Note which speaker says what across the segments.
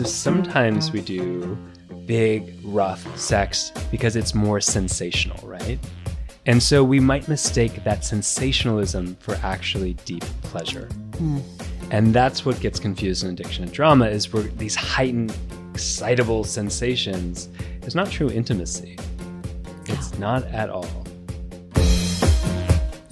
Speaker 1: So sometimes we do big, rough sex because it's more sensational, right? And so we might mistake that sensationalism for actually deep pleasure. And that's what gets confused in addiction and drama, is where these heightened, excitable sensations is not true intimacy. It's not at all.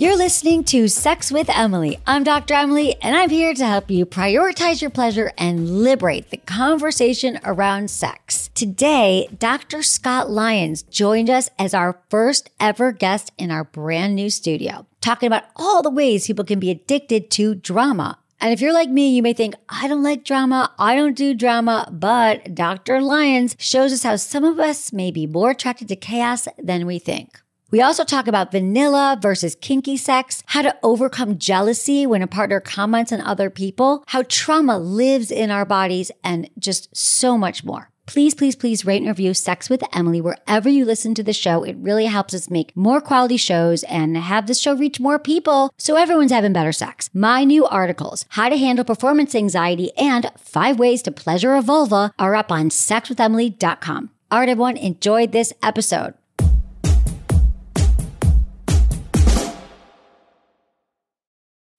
Speaker 2: You're listening to Sex with Emily. I'm Dr. Emily, and I'm here to help you prioritize your pleasure and liberate the conversation around sex. Today, Dr. Scott Lyons joined us as our first ever guest in our brand new studio, talking about all the ways people can be addicted to drama. And if you're like me, you may think, I don't like drama, I don't do drama, but Dr. Lyons shows us how some of us may be more attracted to chaos than we think. We also talk about vanilla versus kinky sex, how to overcome jealousy when a partner comments on other people, how trauma lives in our bodies, and just so much more. Please, please, please rate and review Sex with Emily wherever you listen to the show. It really helps us make more quality shows and have this show reach more people so everyone's having better sex. My new articles, How to Handle Performance Anxiety and 5 Ways to Pleasure a Vulva, are up on sexwithemily.com. All right, everyone, enjoyed this episode.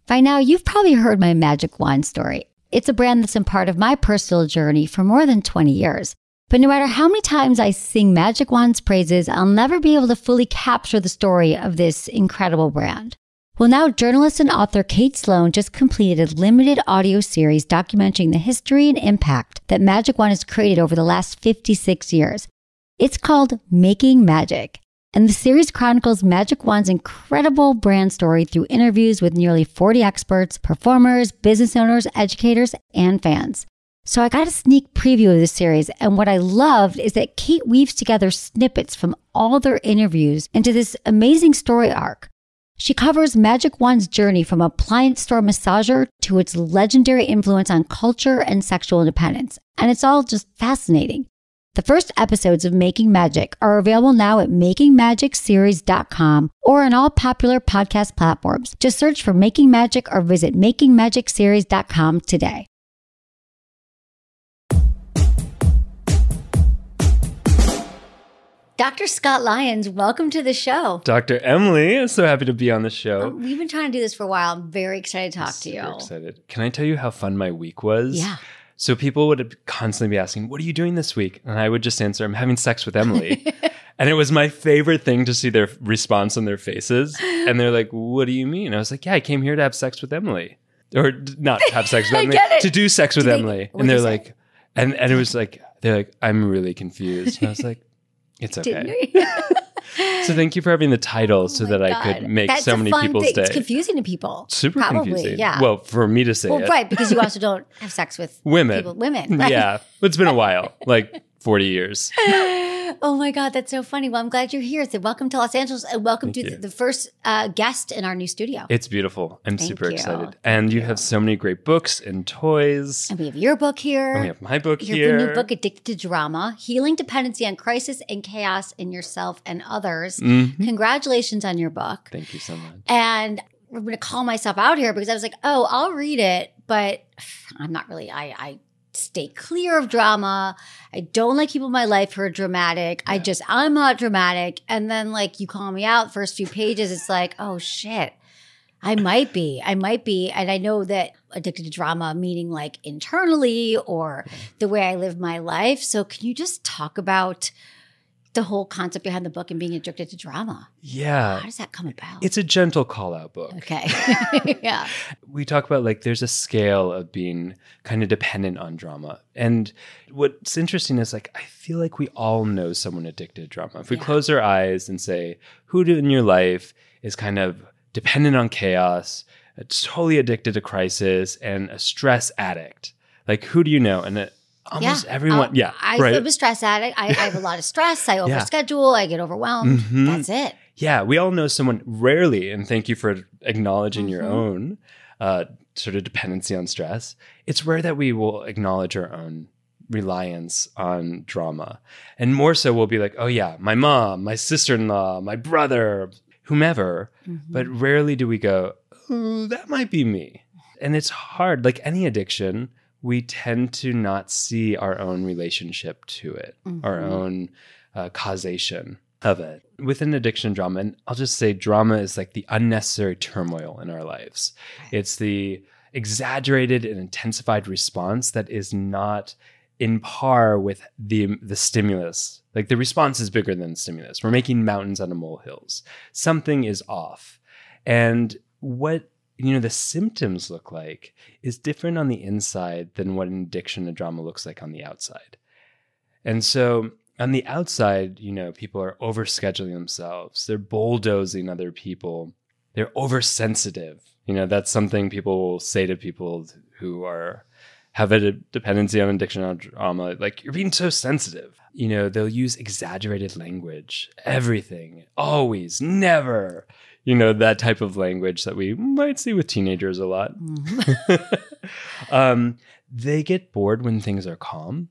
Speaker 2: By now, you've probably heard my Magic Wand story. It's a brand that's been part of my personal journey for more than 20 years. But no matter how many times I sing Magic Wand's praises, I'll never be able to fully capture the story of this incredible brand. Well, now journalist and author Kate Sloan just completed a limited audio series documenting the history and impact that Magic Wand has created over the last 56 years. It's called Making Magic. And the series chronicles Magic Wand's incredible brand story through interviews with nearly 40 experts, performers, business owners, educators, and fans. So I got a sneak preview of the series, and what I loved is that Kate weaves together snippets from all their interviews into this amazing story arc. She covers Magic Wand's journey from appliance store massager to its legendary influence on culture and sexual independence, and it's all just fascinating. The first episodes of Making Magic are available now at makingmagicseries.com or on all popular podcast platforms. Just search for Making Magic or visit makingmagicseries.com today. Dr. Scott Lyons, welcome to the show.
Speaker 1: Dr. Emily, I'm so happy to be on the show.
Speaker 2: We've been trying to do this for a while. I'm very excited to talk to you.
Speaker 1: Super excited. Can I tell you how fun my week was?
Speaker 2: Yeah.
Speaker 1: So people would constantly be asking, what are you doing this week? And I would just answer, I'm having sex with Emily. And it was my favorite thing to see their response on their faces. And they're like, what do you mean? I was like, yeah, I came here to have sex with Emily. Or not to have sex with Emily, to do sex with Emily. And they're like, and it was like, they're like, I'm really confused. And I was like, it's okay. So thank you for having the title so that I could make so many people's day.
Speaker 2: It's confusing to people.
Speaker 1: Super
Speaker 2: Probably,
Speaker 1: confusing.
Speaker 2: Yeah.
Speaker 1: Well, for me to say it.
Speaker 2: Well, right, because you also don't have sex with
Speaker 1: women.
Speaker 2: Women. Right?
Speaker 1: Yeah. It's been a while, like 40 years.
Speaker 2: Oh my God, that's so funny. Well, I'm glad you're here. So welcome to Los Angeles and welcome to the first guest in our new studio.
Speaker 1: It's beautiful. I'm super excited. And you have so many great books and toys.
Speaker 2: And we have your book here.
Speaker 1: And we have my book here.
Speaker 2: Your new book, Addicted to Drama, Healing Dependency on Crisis and Chaos in Yourself and Others. Mm-hmm. Congratulations on your book.
Speaker 1: Thank you so much.
Speaker 2: And I'm going to call myself out here because I was like, oh, I'll read it, but I'm not really, I stay clear of drama. I don't like people in my life who are dramatic. Yeah. I'm not dramatic. And then like you call me out first few pages, it's like, oh shit, I might be. And I know that addicted to drama, meaning like internally or the way I live my life. So can you just talk about the whole concept behind the book and being addicted to drama?
Speaker 1: Yeah.
Speaker 2: How does that come about?
Speaker 1: It's a gentle call out book.
Speaker 2: Okay. Yeah.
Speaker 1: We talk about like there's a scale of being kind of dependent on drama. And what's interesting is like I feel like we all know someone addicted to drama. If we close our eyes and say, who in your life is kind of dependent on chaos, totally addicted to crisis, and a stress addict? Like who do you know? And almost everyone. I'm a stress addict. I have a lot of stress. I overschedule. I get overwhelmed. Mm-hmm. That's it. Yeah. We all know someone, rarely, and thank you for acknowledging your own sort of dependency on stress. It's rare that we will acknowledge our own reliance on drama. And more so we'll be like, oh yeah, my mom, my sister-in-law, my brother, whomever. Mm-hmm. But rarely do we go, oh, that might be me. And it's hard. Like any addiction, we tend to not see our own relationship to it, our own causation of it. Within addiction drama, and I'll just say drama is like the unnecessary turmoil in our lives. It's the exaggerated and intensified response that is not in par with the stimulus. Like the response is bigger than the stimulus. We're making mountains out of molehills. Something is off. And what the symptoms look like is different on the inside than what an addiction to drama looks like on the outside. And so on the outside, people are overscheduling themselves. They're bulldozing other people. They're oversensitive. That's something people will say to people who have a dependency on addiction on drama. Like, you're being so sensitive. They'll use exaggerated language. Everything. Always. Never. That type of language that we might see with teenagers a lot. They get bored when things are calm.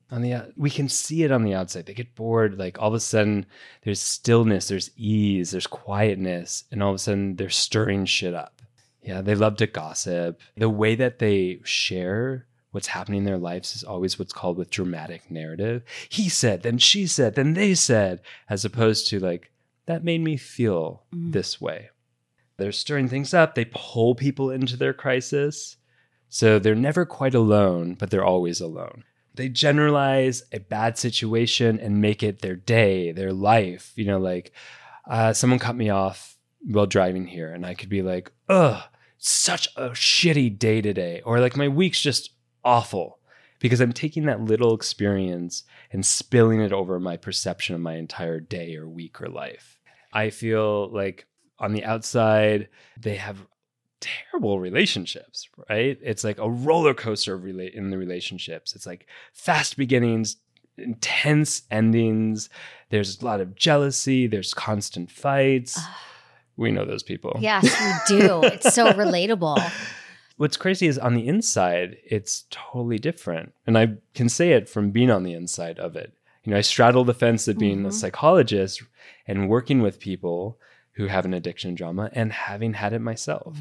Speaker 1: We can see it on the outside. They get bored. Like, all of a sudden, there's stillness, there's ease, there's quietness, and all of a sudden, they're stirring shit up. Yeah, they love to gossip. The way that they share what's happening in their lives is always what's called with dramatic narrative. He said, then she said, then they said, as opposed to like, that made me feel this way. They're stirring things up. They pull people into their crisis. So they're never quite alone, but they're always alone. They generalize a bad situation and make it their day, their life. Someone cut me off while driving here, and I could be like, ugh, such a shitty day today. Or like, my week's just awful, because I'm taking that little experience and spilling it over my perception of my entire day or week or life. I feel like on the outside, they have terrible relationships, right? It's like a roller coaster in the relationships. It's like fast beginnings, intense endings. There's a lot of jealousy. There's constant fights. We know those people. Yes,
Speaker 2: we do. It's so relatable.
Speaker 1: What's crazy is on the inside, it's totally different. And I can say it from being on the inside of it. I straddle the fence of being a psychologist and working with people who have an addiction drama and having had it myself.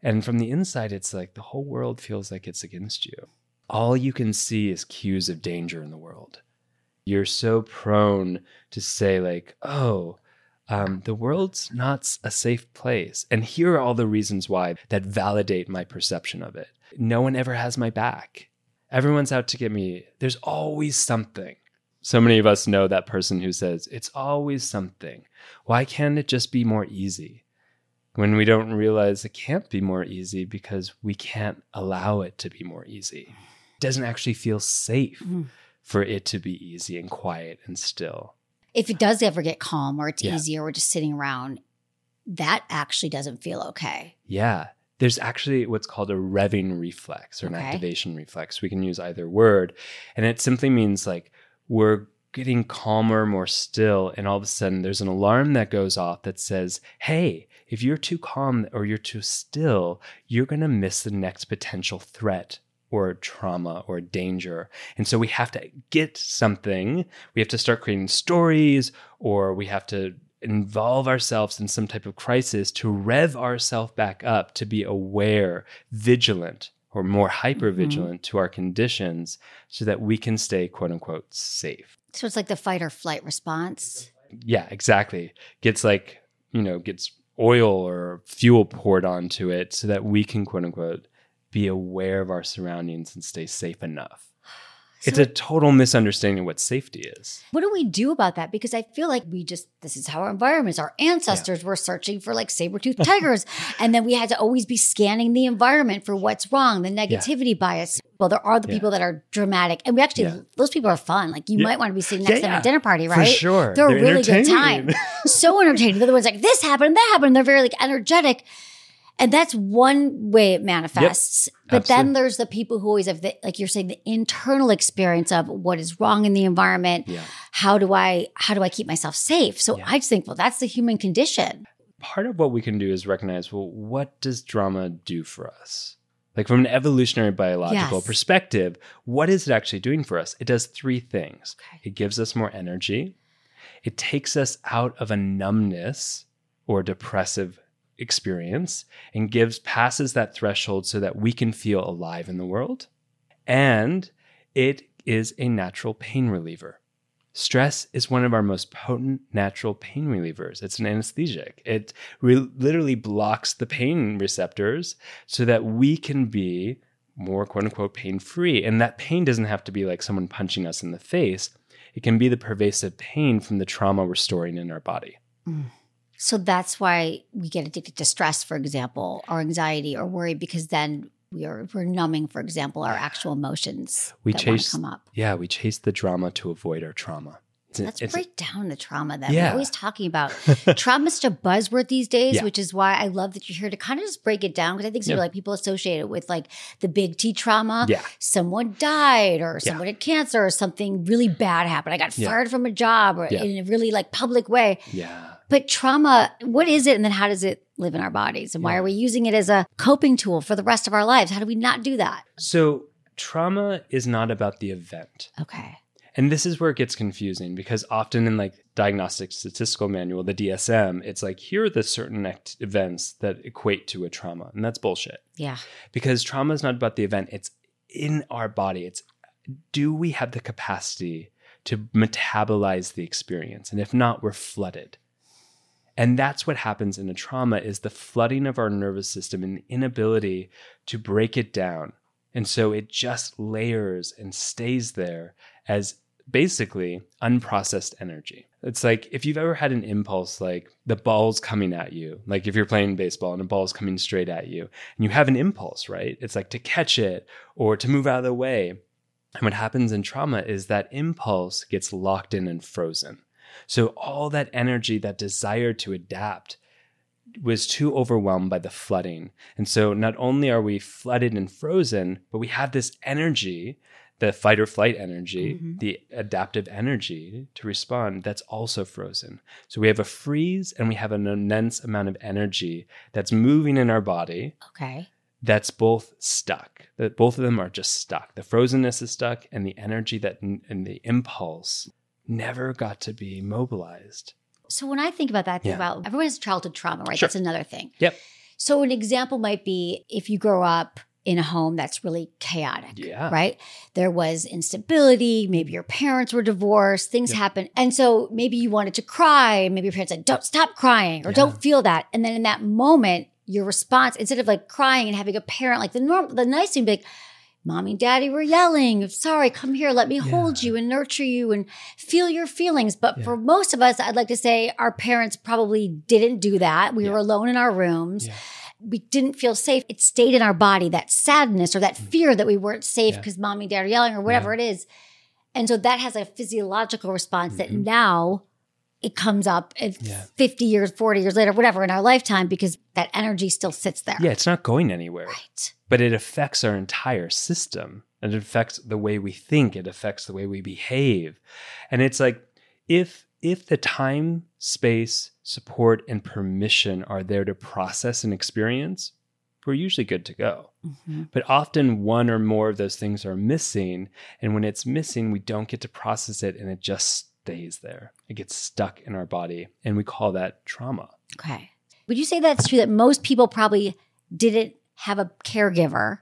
Speaker 1: And from the inside, it's like the whole world feels like it's against you. All you can see is cues of danger in the world. You're so prone to say like, the world's not a safe place. And here are all the reasons why that validate my perception of it. No one ever has my back. Everyone's out to get me. There's always something. So many of us know that person who says, it's always something. Why can't it just be more easy? When we don't realize it can't be more easy because we can't allow it to be more easy. It doesn't actually feel safe for it to be easy and quiet and still.
Speaker 2: If it does ever get calm or it's easy or we're just sitting around, that actually doesn't feel okay.
Speaker 1: Yeah. There's actually what's called a revving reflex or an activation reflex. We can use either word. And it simply means like we're getting calmer, more still. And all of a sudden there's an alarm that goes off that says, hey, if you're too calm or you're too still, you're going to miss the next potential threat or trauma or danger. And so we have to get something. We have to start creating stories, or we have to involve ourselves in some type of crisis to rev ourselves back up to be aware, vigilant, or more hyper-vigilant to our conditions so that we can stay, quote unquote, safe.
Speaker 2: So it's like the fight or flight response.
Speaker 1: Yeah, exactly. Gets oil or fuel poured onto it so that we can, quote unquote, be aware of our surroundings and stay safe enough. So it's a total misunderstanding of what safety is.
Speaker 2: What do we do about that? Because I feel like this is how our environment is. Our ancestors were searching for like saber-toothed tigers. And then we had to always be scanning the environment for what's wrong, the negativity bias. Well, there are the people that are dramatic. And we actually, those people are fun. Like you might want to be sitting next to them at a dinner party, right?
Speaker 1: For sure.
Speaker 2: They're a really good time. So entertaining. The other one's like, this happened, that happened. They're very like energetic. And that's one way it manifests. But then there's the people who always have, like you're saying, the internal experience of what is wrong in the environment. How do I keep myself safe? So I just think, well, that's the human condition.
Speaker 1: Part of what we can do is recognize, well, what does drama do for us? Like from an evolutionary biological perspective, what is it actually doing for us? It does three things. It gives us more energy. It takes us out of a numbness or depressive experience and passes that threshold so that we can feel alive in the world. And it is a natural pain reliever. Stress is one of our most potent natural pain relievers. It's an anesthetic. It literally blocks the pain receptors so that we can be more quote unquote pain-free. And that pain doesn't have to be like someone punching us in the face. It can be the pervasive pain from the trauma we're storing in our body.
Speaker 2: So that's why we get addicted to stress, for example, or anxiety or worry, because then we're numbing, for example, our actual emotions that want to come up.
Speaker 1: Yeah, we chase the drama to avoid our trauma.
Speaker 2: Let's break down the trauma that we're always talking about. Trauma is such a buzzword these days, which is why I love that you're here to kind of just break it down. Because I think like people associate it with like the big T trauma.
Speaker 1: Yeah.
Speaker 2: Someone died or someone had cancer or something really bad happened. I got fired from a job or in a really like public way.
Speaker 1: Yeah.
Speaker 2: But trauma, what is it? And then how does it live in our bodies? And why are we using it as a coping tool for the rest of our lives? How do we not do that?
Speaker 1: So trauma is not about the event.
Speaker 2: Okay.
Speaker 1: And this is where it gets confusing because often in like Diagnostic Statistical Manual, the DSM, it's like, here are the certain events that equate to a trauma. And that's bullshit.
Speaker 2: Yeah.
Speaker 1: Because trauma is not about the event. It's in our body. It's, do we have the capacity to metabolize the experience? And if not, we're flooded. And that's what happens in a trauma is the flooding of our nervous system and the inability to break it down. And so it just layers and stays there as basically unprocessed energy. It's like if you've ever had an impulse, like the ball's coming at you, like if you're playing baseball and a ball's coming straight at you, and you have an impulse, right? It's like to catch it or to move out of the way. And what happens in trauma is that impulse gets locked in and frozen. So all that energy, that desire to adapt was too overwhelmed by the flooding. And so not only are we flooded and frozen, but we have this energy, the fight or flight energy, the adaptive energy to respond, that's also frozen. So we have a freeze and we have an immense amount of energy that's moving in our body.
Speaker 2: Okay.
Speaker 1: That's both stuck. That both of them are just stuck. The frozenness is stuck and the energy and the impulse never got to be mobilized.
Speaker 2: So when I think about that, I think about everyone has childhood trauma, right?
Speaker 1: Sure.
Speaker 2: That's another thing.
Speaker 1: Yep.
Speaker 2: So an example might be if you grow up in a home that's really chaotic, right? There was instability. Maybe your parents were divorced. Things happened. And so maybe you wanted to cry. Maybe your parents said, don't stop crying or don't feel that. And then in that moment, your response, instead of like crying and having a parent, like the nice thing would be like, Mommy and Daddy were yelling, sorry, come here, let me hold you and nurture you and feel your feelings. But for most of us, I'd like to say our parents probably didn't do that. We were alone in our rooms. Yeah. We didn't feel safe. It stayed in our body, that sadness or that fear that we weren't safe because Mommy and Dad are yelling or whatever it is. And so that has a physiological response that now it comes up 50 years, 40 years later, whatever, in our lifetime, because that energy still sits there.
Speaker 1: Yeah, it's not going anywhere.
Speaker 2: Right.
Speaker 1: But it affects our entire system. And it affects the way we think. It affects the way we behave. And it's like, if the time, space, support, and permission are there to process an experience, we're usually good to go. But often one or more of those things are missing. And when it's missing, we don't get to process it and it just stays there. It gets stuck in our body. And we call that trauma.
Speaker 2: Okay. Would you say that's true that most people probably didn't have a caregiver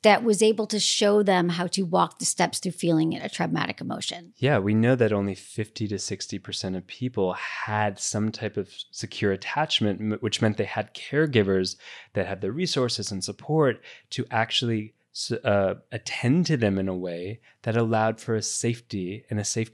Speaker 2: that was able to show them how to walk the steps through feeling a traumatic emotion?
Speaker 1: Yeah, we know that only 50 to 60% of people had some type of secure attachment, which meant they had caregivers that had the resources and support to actually attend to them in a way that allowed for a safety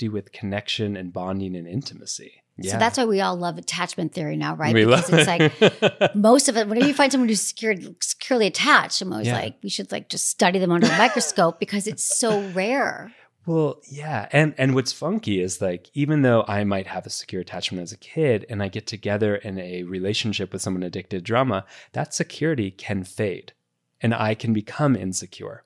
Speaker 1: with connection and bonding and intimacy. Yeah.
Speaker 2: So that's why we all love attachment theory now, right? Because it's like most of it, whenever you find someone who's securely attached, I'm always like, we should like just study them under a microscope because it's so rare.
Speaker 1: Well, yeah. And what's funky is like, even though I might have a secure attachment as a kid and I get together in a relationship with someone addicted to drama, that security can fade and I can become insecure.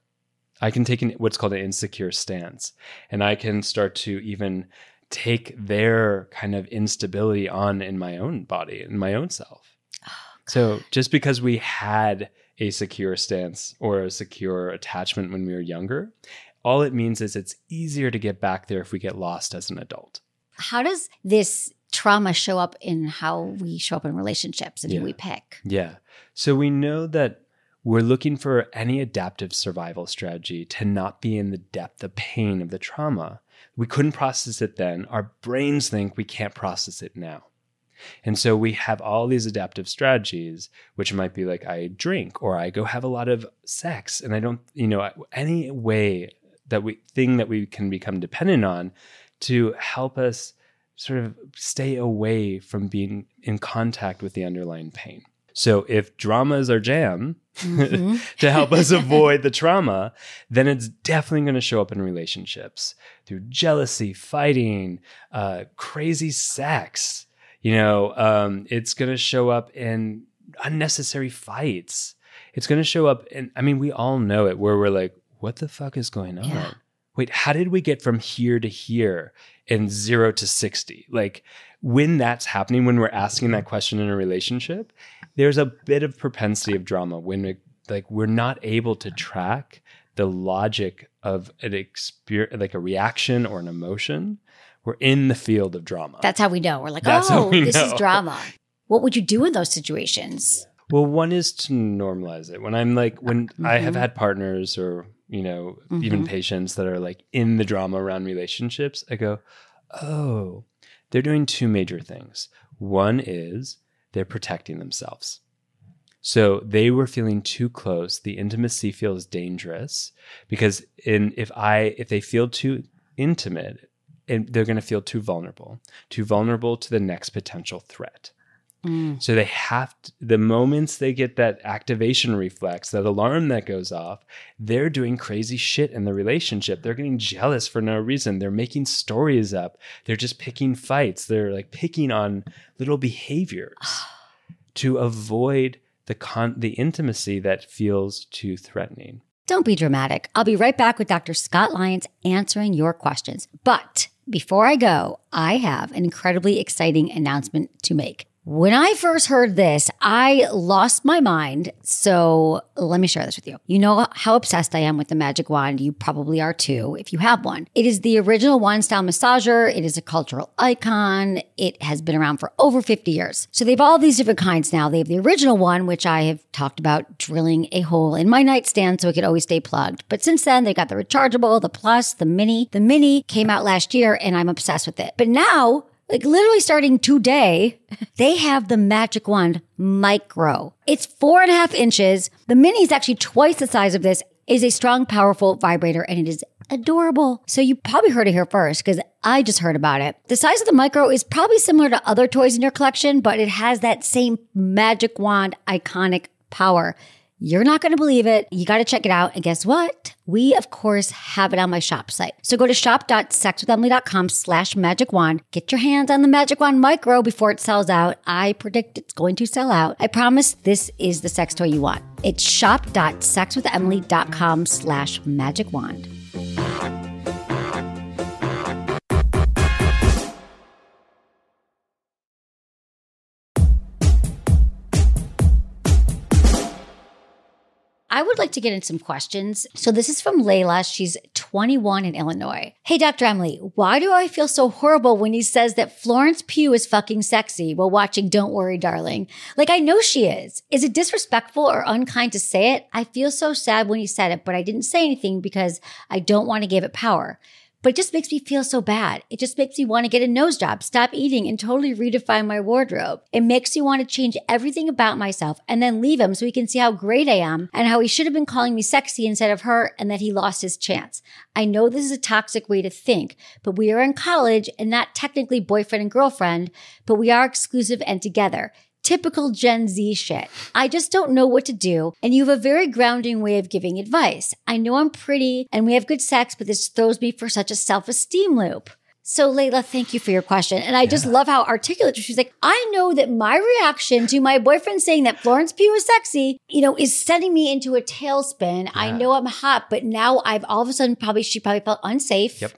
Speaker 1: I can take what's called an insecure stance and I can start to even take their kind of instability on in my own body, in my own self. Oh, so just because we had a secure stance or a secure attachment when we were younger, all it means is it's easier to get back there if we get lost as an adult.
Speaker 2: How does this trauma show up in how we show up in relationships and who we pick?
Speaker 1: Yeah. So we know that we're looking for any adaptive survival strategy to not be in the depth of pain of the trauma. We couldn't process it then. Our brains think we can't process it now. And so we have all these adaptive strategies, which might be like I drink or I go have a lot of sex, and I don't, any way that we can become dependent on to help us sort of stay away from being in contact with the underlying pain. So if drama is our jam to help us avoid the trauma, then it's definitely going to show up in relationships through jealousy, fighting, crazy sex. It's going to show up in unnecessary fights. It's going to show up in, we all know it, where we're like, what the fuck is going on? Yeah. Wait, how did we get from here to here in 0 to 60? Like, when that's happening, when we're asking that question in a relationship, there's a bit of propensity of drama when we're not able to track the logic of an experience, like a reaction or an emotion. We're in the field of drama.
Speaker 2: That's how we know. We're like, this is drama. What would you do in those situations?
Speaker 1: Well, one is to normalize it. When I'm like, I have had partners or, even patients that are like in the drama around relationships, I go, oh, they're doing two major things. One is they're protecting themselves. So they were feeling too close. The intimacy feels dangerous because if they feel too intimate, and they're going to feel too vulnerable to the next potential threat. So they have to, the moments they get that activation reflex, that alarm that goes off, they're doing crazy shit in the relationship. They're getting jealous for no reason. They're making stories up. They're just picking fights. They're like picking on little behaviors to avoid the intimacy that feels too threatening.
Speaker 2: Don't be dramatic. I'll be right back with Dr. Scott Lyons answering your questions. But before I go, I have an incredibly exciting announcement to make. When I first heard this, I lost my mind. So let me share this with you. You know how obsessed I am with the magic wand. You probably are too, if you have one. It is the original wand-style massager. It is a cultural icon. It has been around for over 50 years. So they have all these different kinds now. They have the original one, which I have talked about drilling a hole in my nightstand so it could always stay plugged. But since then, they got the rechargeable, the plus, the mini. The mini came out last year and I'm obsessed with it. But now, like literally starting today, they have the Magic Wand Micro. It's 4.5 inches. The mini is actually twice the size of this. It is a strong, powerful vibrator, and it is adorable. So you probably heard it here first because I just heard about it. The size of the Micro is probably similar to other toys in your collection, but it has that same Magic Wand iconic power. You're not going to believe it. You got to check it out. And guess what? We, of course, have it on my shop site. So go to shop.sexwithemily.com/magicwand. Get your hands on the Magic Wand Micro before it sells out. I predict it's going to sell out. I promise this is the sex toy you want. It's shop.sexwithemily.com/magicwand. I would like to get in some questions. So this is from Layla. She's 21 in Illinois. Hey, Dr. Emily, why do I feel so horrible when he says that Florence Pugh is fucking sexy while watching Don't Worry, Darling? Like, I know she is. Is it disrespectful or unkind to say it? I feel so sad when he said it, but I didn't say anything because I don't want to give it power. But it just makes me feel so bad. It just makes me want to get a nose job, stop eating, and totally redefine my wardrobe. It makes me want to change everything about myself and then leave him so he can see how great I am and how he should have been calling me sexy instead of her and that he lost his chance. I know this is a toxic way to think, but we are in college and not technically boyfriend and girlfriend, but we are exclusive and together. Typical Gen Z shit. I just don't know what to do, and you have a very grounding way of giving advice. I know I'm pretty, and we have good sex, but this throws me for such a self-esteem loop. So, Layla, thank you for your question. And I just love how articulate she's like, I know that my reaction to my boyfriend saying that Florence Pugh is sexy, is sending me into a tailspin. Yeah. I know I'm hot, but now I've all of a sudden she probably felt unsafe. Yep.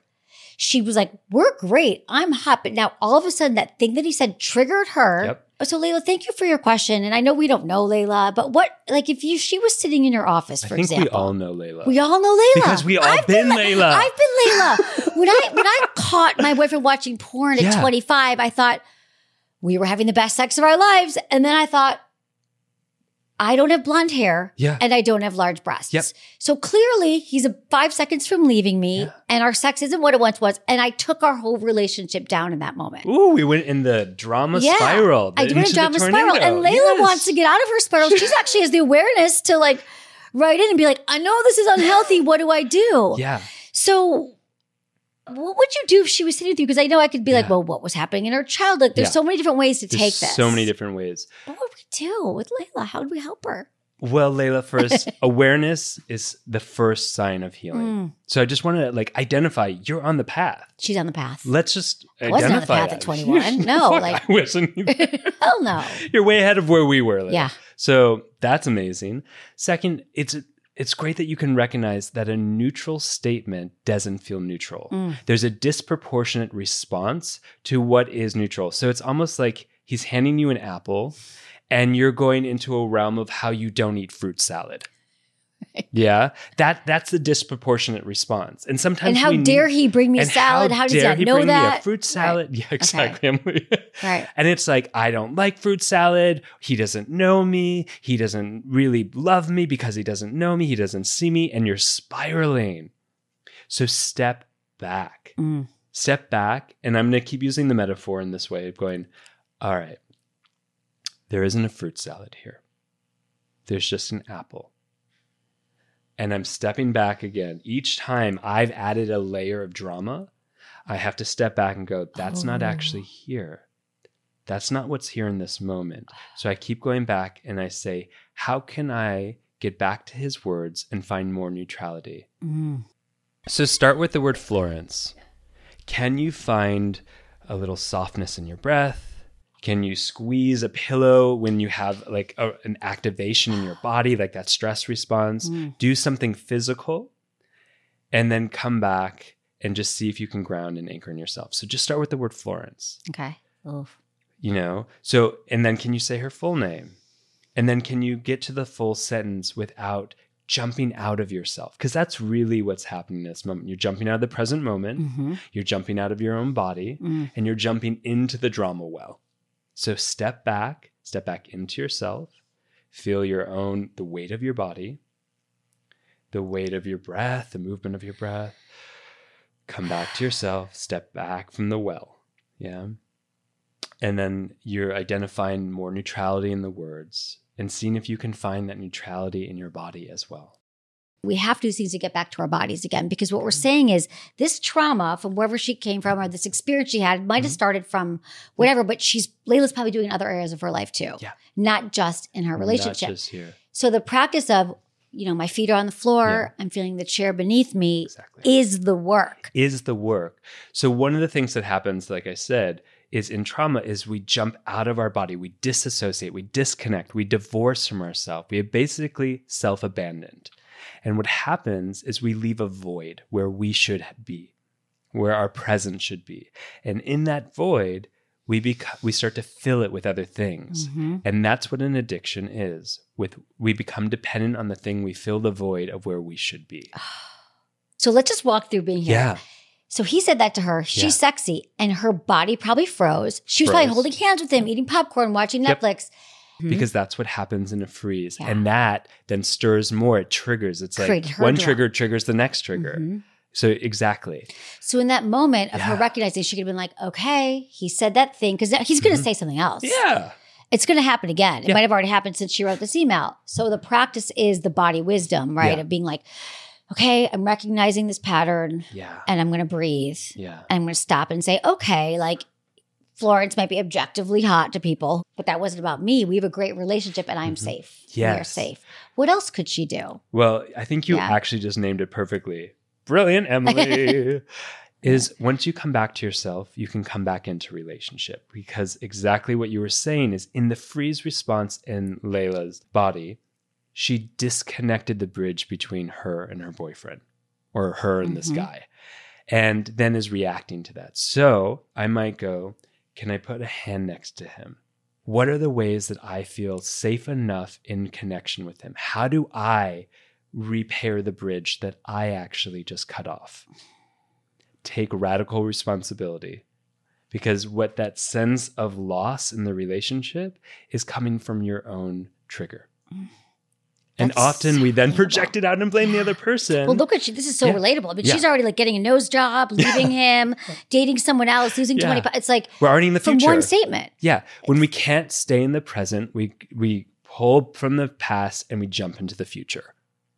Speaker 2: She was like, we're great. I'm hot. But now all of a sudden that thing that he said triggered her. Yep. So Layla, thank you for your question. And I know we don't know Layla, but she was sitting in your office, for example. I think we
Speaker 1: all know Layla.
Speaker 2: We all know Layla.
Speaker 1: Because we all been Layla.
Speaker 2: I've been Layla. When I caught my boyfriend watching porn at 25, I thought we were having the best sex of our lives. And then I thought, I don't have blonde hair and I don't have large breasts.
Speaker 1: Yep.
Speaker 2: So clearly he's 5 seconds from leaving me and our sex isn't what it once was. And I took our whole relationship down in that moment.
Speaker 1: Ooh, we went in the drama spiral.
Speaker 2: I went in drama spiral. And Layla wants to get out of her spiral. She's actually has the awareness to like write in and be like, I know this is unhealthy. What do I do?
Speaker 1: Yeah.
Speaker 2: So what would you do if she was sitting with you? Because I know I could be like, well, what was happening in her childhood? There's so many different ways to take this.
Speaker 1: So many different ways.
Speaker 2: What would we do with Layla? How would we help her?
Speaker 1: Well, Layla, first, awareness is the first sign of healing. So I just want to like identify you're on the path.
Speaker 2: She's on the path.
Speaker 1: Let's just
Speaker 2: I wasn't on the path at 21. No, like
Speaker 1: I wasn't either.
Speaker 2: Hell no.
Speaker 1: You're way ahead of where we were, Layla.
Speaker 2: Yeah.
Speaker 1: So that's amazing. Second, it's great that you can recognize that a neutral statement doesn't feel neutral. There's a disproportionate response to what is neutral. So it's almost like he's handing you an apple and you're going into a realm of how you don't eat fruit salad. Yeah, that's the disproportionate response. And sometimes
Speaker 2: and how dare he bring me a salad? How does he not know that?
Speaker 1: Me a fruit salad? Right. Yeah, exactly.
Speaker 2: Okay. Right.
Speaker 1: And it's like, I don't like fruit salad. He doesn't know me. He doesn't really love me because he doesn't know me. He doesn't see me. And you're spiraling. So step back. Step back. And I'm going to keep using the metaphor in this way of going, all right, there isn't a fruit salad here. There's just an apple. And I'm stepping back again. Each time I've added a layer of drama, I have to step back and go, that's not actually here. That's not what's here in this moment. So I keep going back and I say, how can I get back to his words and find more neutrality? So start with the word Florence. Can you find a little softness in your breath? Can you squeeze a pillow when you have like an activation in your body, like that stress response? Do something physical and then come back and just see if you can ground and anchor in yourself. So just start with the word Florence.
Speaker 2: Okay. Oof.
Speaker 1: You know, so, and then can you say her full name? And then can you get to the full sentence without jumping out of yourself? Because that's really what's happening in this moment. You're jumping out of the present moment. You're jumping out of your own body and you're jumping into the drama well. So step back into yourself, feel the weight of your body, the weight of your breath, the movement of your breath. Come back to yourself, step back from the well. Yeah. And then you're identifying more neutrality in the words and seeing if you can find that neutrality in your body as well.
Speaker 2: We have to do things to get back to our bodies again, because what we're saying is this trauma from wherever she came from or this experience she had might have started from whatever, but Layla's probably doing other areas of her life too. Yeah. Not just in her relationship.
Speaker 1: Not just here.
Speaker 2: So the practice of, my feet are on the floor, I'm feeling the chair beneath me is the work.
Speaker 1: Is the work. So one of the things that happens, like I said, is in trauma is we jump out of our body, we disassociate, we disconnect, we divorce from ourselves. We are basically self-abandoned. And what happens is we leave a void where we should be, where our presence should be. And in that void, we start to fill it with other things. And that's what an addiction is. We become dependent on the thing we fill the void of where we should be.
Speaker 2: So let's just walk through being here.
Speaker 1: Yeah.
Speaker 2: So he said that to her. She's sexy. And her body probably froze. She was probably holding hands with him, eating popcorn, watching Netflix.
Speaker 1: Because that's what happens in a freeze. Yeah. And that then stirs more. It triggers. It's like one trigger triggers the next trigger. So exactly.
Speaker 2: So in that moment of her recognizing, she could have been like, okay, he said that thing. Because he's going to say something else.
Speaker 1: Yeah.
Speaker 2: It's going to happen again. It might have already happened since she wrote this email. So the practice is the body wisdom, right? Of being like, okay, I'm recognizing this pattern.
Speaker 1: Yeah.
Speaker 2: And I'm going to breathe.
Speaker 1: Yeah.
Speaker 2: And I'm going to stop and say, okay, like, Florence might be objectively hot to people, but that wasn't about me. We have a great relationship and I'm safe.
Speaker 1: Yes.
Speaker 2: We are safe. What else could she do?
Speaker 1: Well, I think you actually just named it perfectly. Brilliant, Emily. Is once you come back to yourself, you can come back into relationship, because exactly what you were saying is in the freeze response in Layla's body, she disconnected the bridge between her and her boyfriend, or her and this guy, and then is reacting to that. So I might go, can I put a hand next to him? What are the ways that I feel safe enough in connection with him? How do I repair the bridge that I actually just cut off? Take radical responsibility, because what that sense of loss in the relationship is coming from your own trigger. And
Speaker 2: That's
Speaker 1: often
Speaker 2: so
Speaker 1: we then
Speaker 2: relatable.
Speaker 1: project it out and blame the other person.
Speaker 2: Well, look at you. This is so relatable. I mean, she's already like getting a nose job, leaving him, dating someone else, losing 20 pounds. It's like
Speaker 1: we're already in the future.
Speaker 2: From one statement.
Speaker 1: Yeah. When we can't stay in the present, we pull from the past and we jump into the future.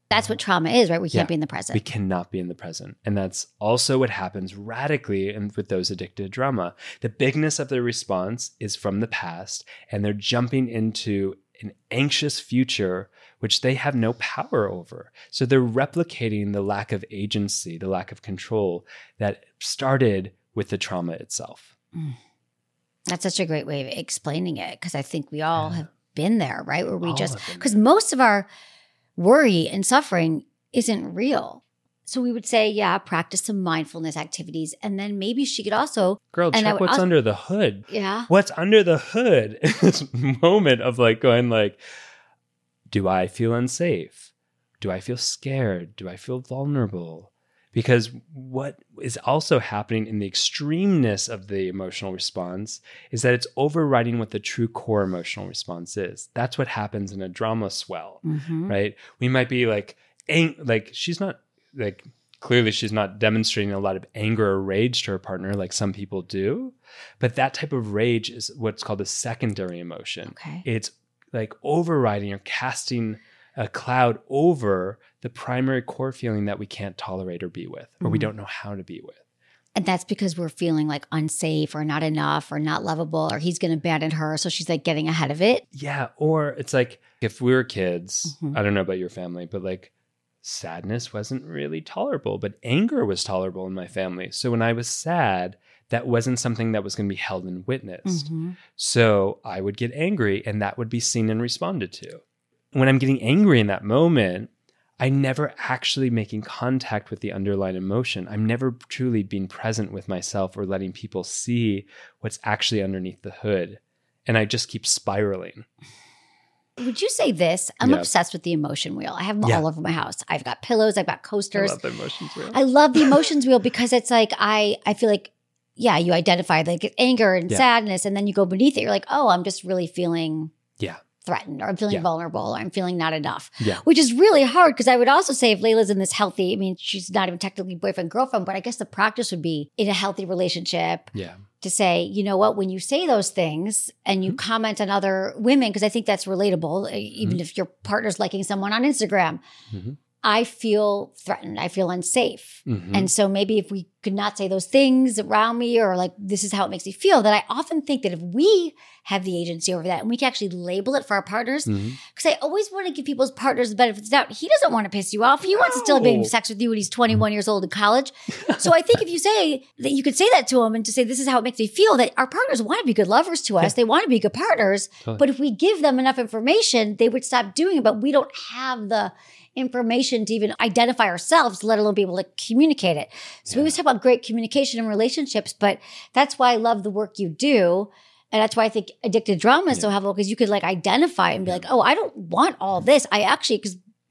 Speaker 2: That's what trauma is, right? We can't be in the present.
Speaker 1: We cannot be in the present. And that's also what happens radically with those addicted to drama. The bigness of their response is from the past, and they're jumping into an anxious future, which they have no power over. So they're replicating the lack of agency, the lack of control that started with the trauma itself.
Speaker 2: That's such a great way of explaining it, because I think we all have been there, right? Where we because most of our worry and suffering isn't real. So we would say, practice some mindfulness activities. And then maybe she could also—
Speaker 1: Girl, check what's under the hood.
Speaker 2: Yeah.
Speaker 1: What's under the hood in this moment of like going like, do I feel unsafe? Do I feel scared? Do I feel vulnerable? Because what is also happening in the extremeness of the emotional response is that it's overriding what the true core emotional response is. That's what happens in a drama swell, right? We might be like she's not like, clearly she's not demonstrating a lot of anger or rage to her partner like some people do. But that type of rage is what's called a secondary emotion.
Speaker 2: Okay.
Speaker 1: It's like overriding or casting a cloud over the primary core feeling that we can't tolerate or be with, or we don't know how to be with.
Speaker 2: And that's because we're feeling like unsafe or not enough or not lovable, or he's going to abandon her. So she's like getting ahead of it.
Speaker 1: Yeah. Or it's like if we were kids, I don't know about your family, but like sadness wasn't really tolerable, but anger was tolerable in my family. So when I was sad, that wasn't something that was going to be held and witnessed. So I would get angry and that would be seen and responded to. When I'm getting angry in that moment, I never actually making contact with the underlying emotion. I'm never truly being present with myself or letting people see what's actually underneath the hood. And I just keep spiraling.
Speaker 2: Would you say this? I'm obsessed with the emotion wheel. I have them all over my house. I've got pillows. I've got coasters.
Speaker 1: I love the emotions wheel.
Speaker 2: I love the emotions wheel because it's like, I feel like, you identify like anger and sadness, and then you go beneath it. You're like, oh, I'm just really feeling threatened, or I'm feeling vulnerable, or I'm feeling not enough, which is really hard. Because I would also say if Layla's in this healthy, I mean, she's not even technically boyfriend, girlfriend, but I guess the practice would be in a healthy relationship to say, you know what, when you say those things and you comment on other women, because I think that's relatable, even if your partner's liking someone on Instagram, I feel threatened. I feel unsafe. And so maybe if we could not say those things around me, or like, this is how it makes me feel, that I often think that if we have the agency over that and we can actually label it for our partners, because I always want to give people's partners the benefit of the doubt. He doesn't want to piss you off. He wants to still be having sex with you when he's 21 years old in college. So I think if you say that, you could say that to him and to say, this is how it makes me feel, that our partners want to be good lovers to us. They want to be good partners. But if we give them enough information, they would stop doing it. But we don't have the information to even identify ourselves, let alone be able to communicate it. So we always talk about great communication in relationships, but that's why I love the work you do. And that's why I think addicted drama is so helpful, because you could like identify and be like, oh, I don't want all this. I actually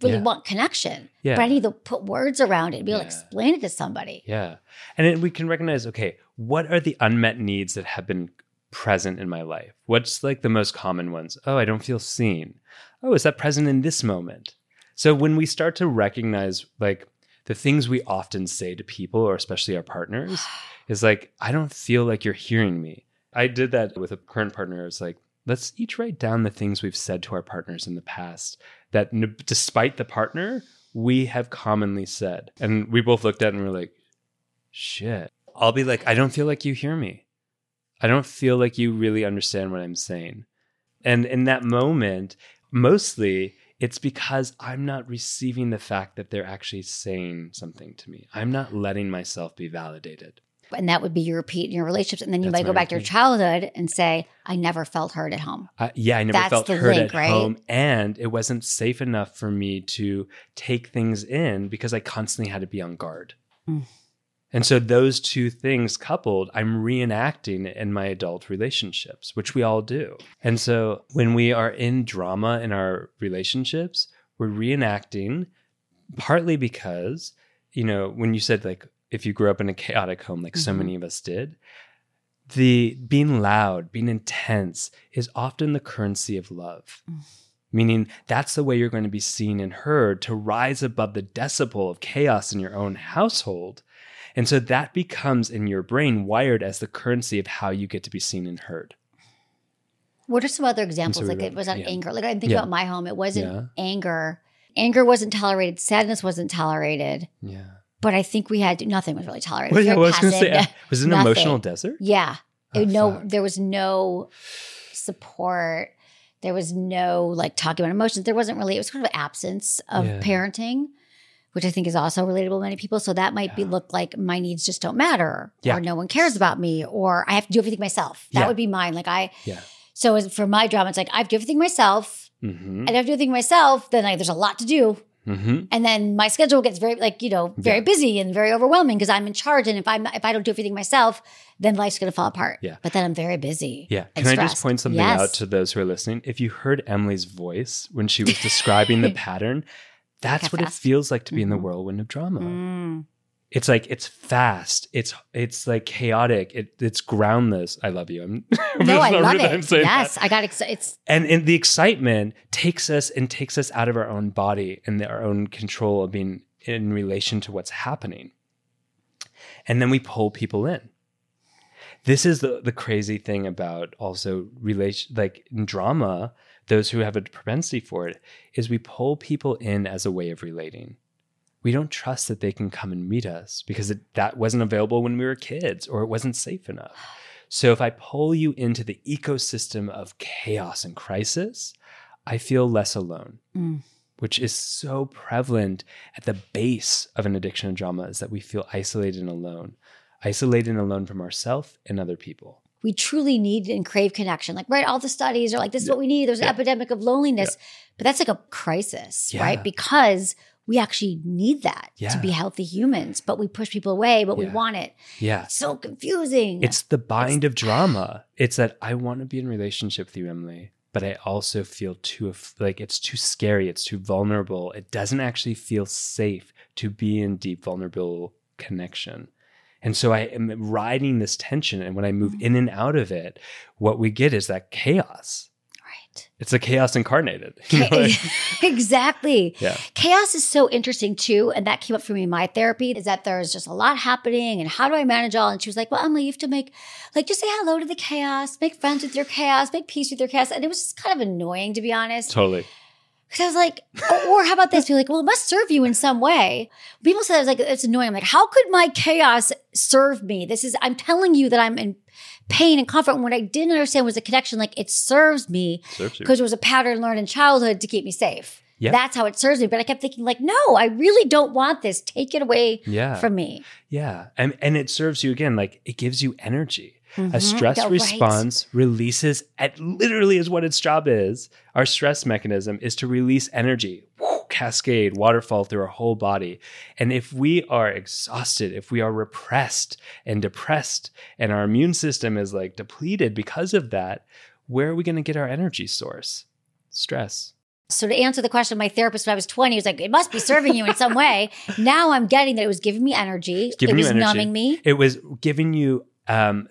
Speaker 2: really want connection, but I need to put words around it and be able to explain it to somebody.
Speaker 1: Yeah. And then we can recognize, okay, what are the unmet needs that have been present in my life? What's like the most common ones? Oh, I don't feel seen. Oh, is that present in this moment? So when we start to recognize like the things we often say to people, or especially our partners, is like, I don't feel like you're hearing me. I did that with a current partner. It's like, let's each write down the things we've said to our partners in the past that despite the partner, we have commonly said. And we both looked at it and we're like, shit. I'll be like, I don't feel like you hear me. I don't feel like you really understand what I'm saying. And in that moment, mostly it's because I'm not receiving the fact that they're actually saying something to me. I'm not letting myself be validated.
Speaker 2: And that would be your repeat in your relationships. And then you might go back to your childhood and say, I never felt heard at home.
Speaker 1: I never felt heard at home. And it wasn't safe enough for me to take things in because I constantly had to be on guard. And so those two things coupled, I'm reenacting in my adult relationships, which we all do. And so when we are in drama in our relationships, we're reenacting partly because, you know, when you said like, if you grew up in a chaotic home, like so many of us did, the being loud, being intense is often the currency of love. meaning that's the way you're going to be seen and heard, to rise above the decibel of chaos in your own household. And so that becomes in your brain wired as the currency of how you get to be seen and heard.
Speaker 2: What are some other examples? Like it was not anger. Like I think about my home. It wasn't anger. Anger wasn't tolerated. Sadness wasn't tolerated. Yeah. But I think nothing was really tolerated.
Speaker 1: Well, I was going to say, was it an emotional desert?
Speaker 2: Yeah. There was no support. There was no like talking about emotions. There wasn't really, it was kind of an absence of parenting, which I think is also relatable to many people. So that might look like my needs just don't matter, or no one cares about me, or I have to do everything myself. That would be mine. So for my drama, it's like I have to do everything myself. And if I have to do everything myself, then there's a lot to do. And then my schedule gets very very busy and very overwhelming because I'm in charge. And if I don't do everything myself, then life's going to fall apart. Yeah. But then I'm very busy.
Speaker 1: Yeah. Can I just point something out to those who are listening? If you heard Emily's voice when she was describing the pattern, that's what it feels like to be in the whirlwind of drama. It's like, it's fast. It's like chaotic. It's groundless. I love you.
Speaker 2: No, I love it. Yes. I got excited.
Speaker 1: And the excitement takes us out of our own body and our own control of being in relation to what's happening. And then we pull people in. This is the crazy thing about also like in drama, those who have a propensity for it, is we pull people in as a way of relating. We don't trust that they can come and meet us because that wasn't available when we were kids, or it wasn't safe enough. So if I pull you into the ecosystem of chaos and crisis, I feel less alone, which is so prevalent at the base of an addiction and drama, is that we feel isolated and alone from ourselves and other people.
Speaker 2: We truly need and crave connection. Like, right, all the studies are like, this is what we need. There's an epidemic of loneliness, but that's like a crisis, right? Because we actually need that to be healthy humans, but we push people away, but we want it. Yeah. It's so confusing.
Speaker 1: It's the bind of drama. It's that I want to be in relationship with you, Emily, but I also feel it's too scary. It's too vulnerable. It doesn't actually feel safe to be in deep, vulnerable connection. And so I am riding this tension. And when I move in and out of it, what we get is that chaos. It's a chaos incarnated.
Speaker 2: Exactly. Yeah. Chaos is so interesting too. And that came up for me in my therapy, is that there's just a lot happening. And how do I manage all? And she was like, well, Emily, you have to just say hello to the chaos, make friends with your chaos, make peace with your chaos. And it was just kind of annoying, to be honest.
Speaker 1: Totally.
Speaker 2: Because I was like, or how about this? Be like, well, it must serve you in some way. People said, it's annoying. I'm like, how could my chaos serve me? I'm telling you that I'm in pain and comfort. And what I didn't understand was the connection. Like, it serves me because it was a pattern learned in childhood to keep me safe. Yeah. That's how it serves me. But I kept thinking like, no, I really don't want this. Take it away from me. Yeah.
Speaker 1: And it serves you again. Like, it gives you energy. A stress response releases, literally is what its job is. Our stress mechanism is to release energy, cascade, waterfall through our whole body. And if we are exhausted, if we are repressed and depressed, and our immune system is like depleted because of that, where are we going to get our energy source? Stress.
Speaker 2: So to answer the question, my therapist when I was 20 was like, it must be serving you in some way. Now I'm getting that it was giving me energy. It was numbing me.
Speaker 1: It was giving you